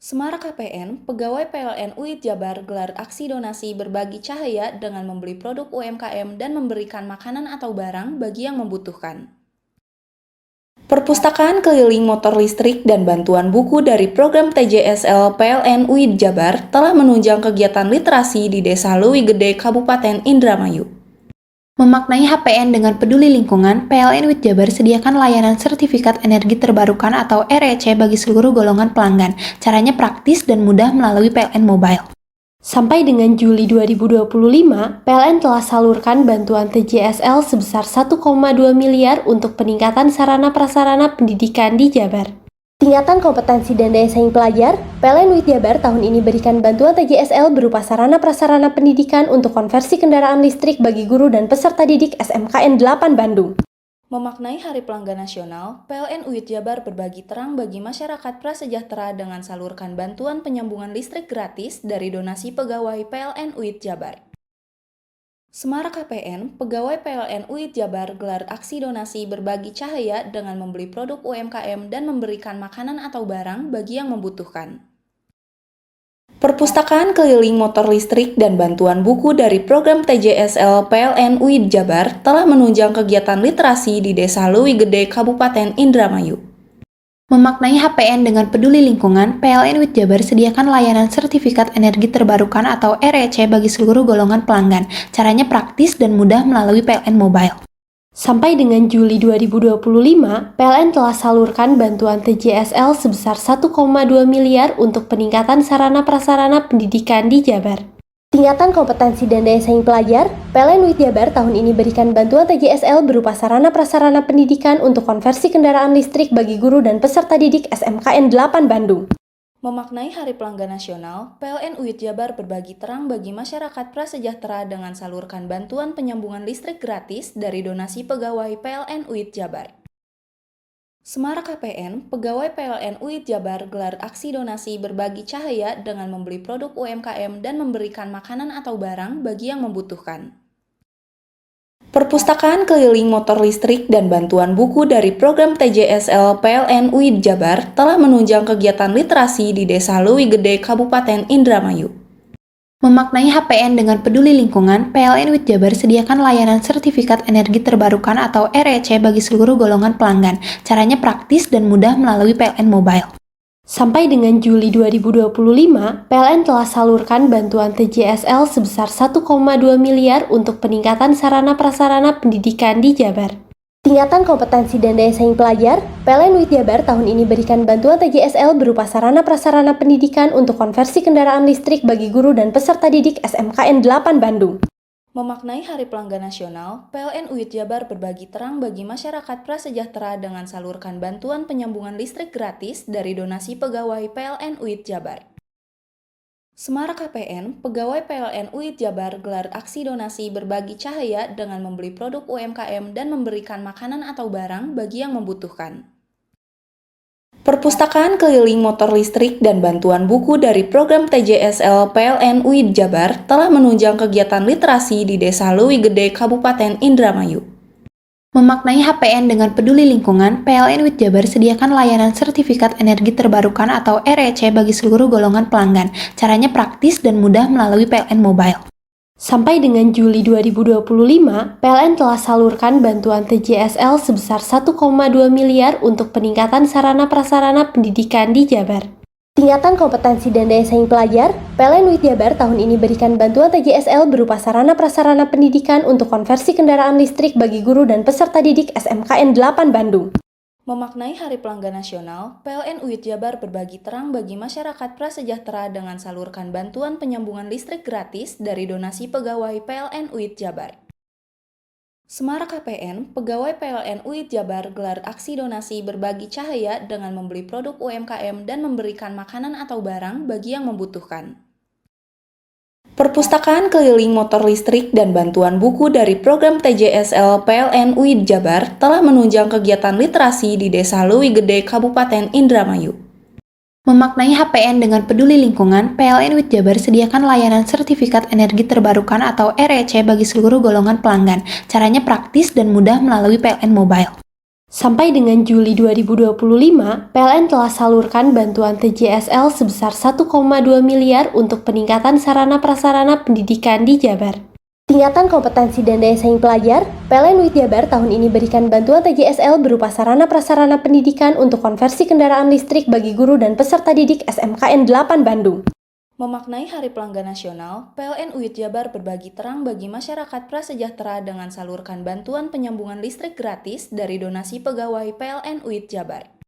Semarak KPN, pegawai PLN UIT Jabar gelar aksi donasi berbagi cahaya dengan membeli produk UMKM dan memberikan makanan atau barang bagi yang membutuhkan. Perpustakaan keliling motor listrik dan bantuan buku dari program TJSL PLN UIT Jabar telah menunjang kegiatan literasi di Desa Leuwi Gede, Kabupaten Indramayu. Memaknai HPN dengan peduli lingkungan, PLN UIT Jabar sediakan layanan sertifikat energi terbarukan atau REC bagi seluruh golongan pelanggan. Caranya praktis dan mudah melalui PLN Mobile. Sampai dengan Juli 2025, PLN telah salurkan bantuan TJSL sebesar 1,2 miliar untuk peningkatan sarana prasarana pendidikan di Jabar. Tingkatan kompetensi dan daya saing pelajar, PLN UIT Jabar tahun ini berikan bantuan TJSL berupa sarana prasarana pendidikan untuk konversi kendaraan listrik bagi guru dan peserta didik SMKN 8 Bandung. Memaknai Hari Pelanggan Nasional, PLN UIT Jabar berbagi terang bagi masyarakat prasejahtera dengan salurkan bantuan penyambungan listrik gratis dari donasi pegawai PLN UIT Jabar. Semarak KPN, pegawai PLN UIT Jabar gelar aksi donasi berbagi cahaya dengan membeli produk UMKM dan memberikan makanan atau barang bagi yang membutuhkan. Perpustakaan keliling motor listrik dan bantuan buku dari program TJSL PLN UIT Jabar telah menunjang kegiatan literasi di Desa Leuwi Gede, Kabupaten Indramayu. Memaknai HPN dengan peduli lingkungan, PLN UIT Jabar sediakan layanan sertifikat energi terbarukan atau REC bagi seluruh golongan pelanggan. Caranya praktis dan mudah melalui PLN Mobile. Sampai dengan Juli 2025, PLN telah salurkan bantuan TJSL sebesar 1,2 miliar untuk peningkatan sarana prasarana pendidikan di Jabar. Tingkatan kompetensi dan daya saing pelajar, PLN UIT Jabar tahun ini berikan bantuan TJSL berupa sarana prasarana pendidikan untuk konversi kendaraan listrik bagi guru dan peserta didik SMKN 8 Bandung. Memaknai Hari Pelanggan Nasional, PLN UIT Jabar berbagi terang bagi masyarakat prasejahtera dengan salurkan bantuan penyambungan listrik gratis dari donasi pegawai PLN UIT Jabar. Semarak KPN, pegawai PLN UIT Jabar gelar aksi donasi berbagi cahaya dengan membeli produk UMKM dan memberikan makanan atau barang bagi yang membutuhkan. Perpustakaan keliling motor listrik dan bantuan buku dari program TJSL PLN UIT Jabar telah menunjang kegiatan literasi di Desa Leuwi Gede, Kabupaten Indramayu. Memaknai HPN dengan peduli lingkungan, PLN UIT Jabar sediakan layanan sertifikat energi terbarukan atau REC bagi seluruh golongan pelanggan. Caranya praktis dan mudah melalui PLN Mobile. Sampai dengan Juli 2025, PLN telah salurkan bantuan TJSL sebesar 1,2 miliar untuk peningkatan sarana prasarana pendidikan di Jabar. Tingkatan kompetensi dan daya saing pelajar, PLN UIT Jabar tahun ini berikan bantuan TJSL berupa sarana prasarana pendidikan untuk konversi kendaraan listrik bagi guru dan peserta didik SMKN 8 Bandung. Memaknai Hari Pelanggan Nasional, PLN UIT Jabar berbagi terang bagi masyarakat prasejahtera dengan salurkan bantuan penyambungan listrik gratis dari donasi pegawai PLN UIT Jabar. Semarak KPN, pegawai PLN UIT Jabar gelar aksi donasi berbagi cahaya dengan membeli produk UMKM dan memberikan makanan atau barang bagi yang membutuhkan. Perpustakaan keliling motor listrik dan bantuan buku dari program TJSL PLN UIT Jabar telah menunjang kegiatan literasi di Desa Leuwi Gede, Kabupaten Indramayu. Memaknai HPN dengan peduli lingkungan, PLN UIT Jabar sediakan layanan sertifikat energi terbarukan atau REC bagi seluruh golongan pelanggan. Caranya praktis dan mudah melalui PLN Mobile. Sampai dengan Juli 2025, PLN telah salurkan bantuan TJSL sebesar 1,2 miliar untuk peningkatan sarana prasarana pendidikan di Jabar. Tingkatan kompetensi dan daya saing pelajar, PLN UIT Jabar tahun ini berikan bantuan TJSL berupa sarana prasarana pendidikan untuk konversi kendaraan listrik bagi guru dan peserta didik SMKN 8 Bandung. Memaknai Hari Pelanggan Nasional, PLN UIT Jabar berbagi terang bagi masyarakat prasejahtera dengan salurkan bantuan penyambungan listrik gratis dari donasi pegawai PLN UIT Jabar. Semarak KPN, pegawai PLN UIT Jabar gelar aksi donasi berbagi cahaya dengan membeli produk UMKM dan memberikan makanan atau barang bagi yang membutuhkan. Perpustakaan keliling motor listrik dan bantuan buku dari program TJSL PLN UIT Jabar telah menunjang kegiatan literasi di Desa Leuwi Gede, Kabupaten Indramayu. Memaknai HPN dengan peduli lingkungan, PLN UIT Jabar sediakan layanan sertifikat energi terbarukan atau REC bagi seluruh golongan pelanggan. Caranya praktis dan mudah melalui PLN Mobile. Sampai dengan Juli 2025, PLN telah salurkan bantuan TJSL sebesar 1,2 miliar untuk peningkatan sarana prasarana pendidikan di Jabar. Tingkatan kompetensi dan daya saing pelajar, PLN UIT Jabar tahun ini berikan bantuan TJSL berupa sarana prasarana pendidikan untuk konversi kendaraan listrik bagi guru dan peserta didik SMKN 8 Bandung. Memaknai Hari Pelanggan Nasional, PLN UIT Jabar berbagi terang bagi masyarakat prasejahtera dengan salurkan bantuan penyambungan listrik gratis dari donasi pegawai PLN UIT Jabar.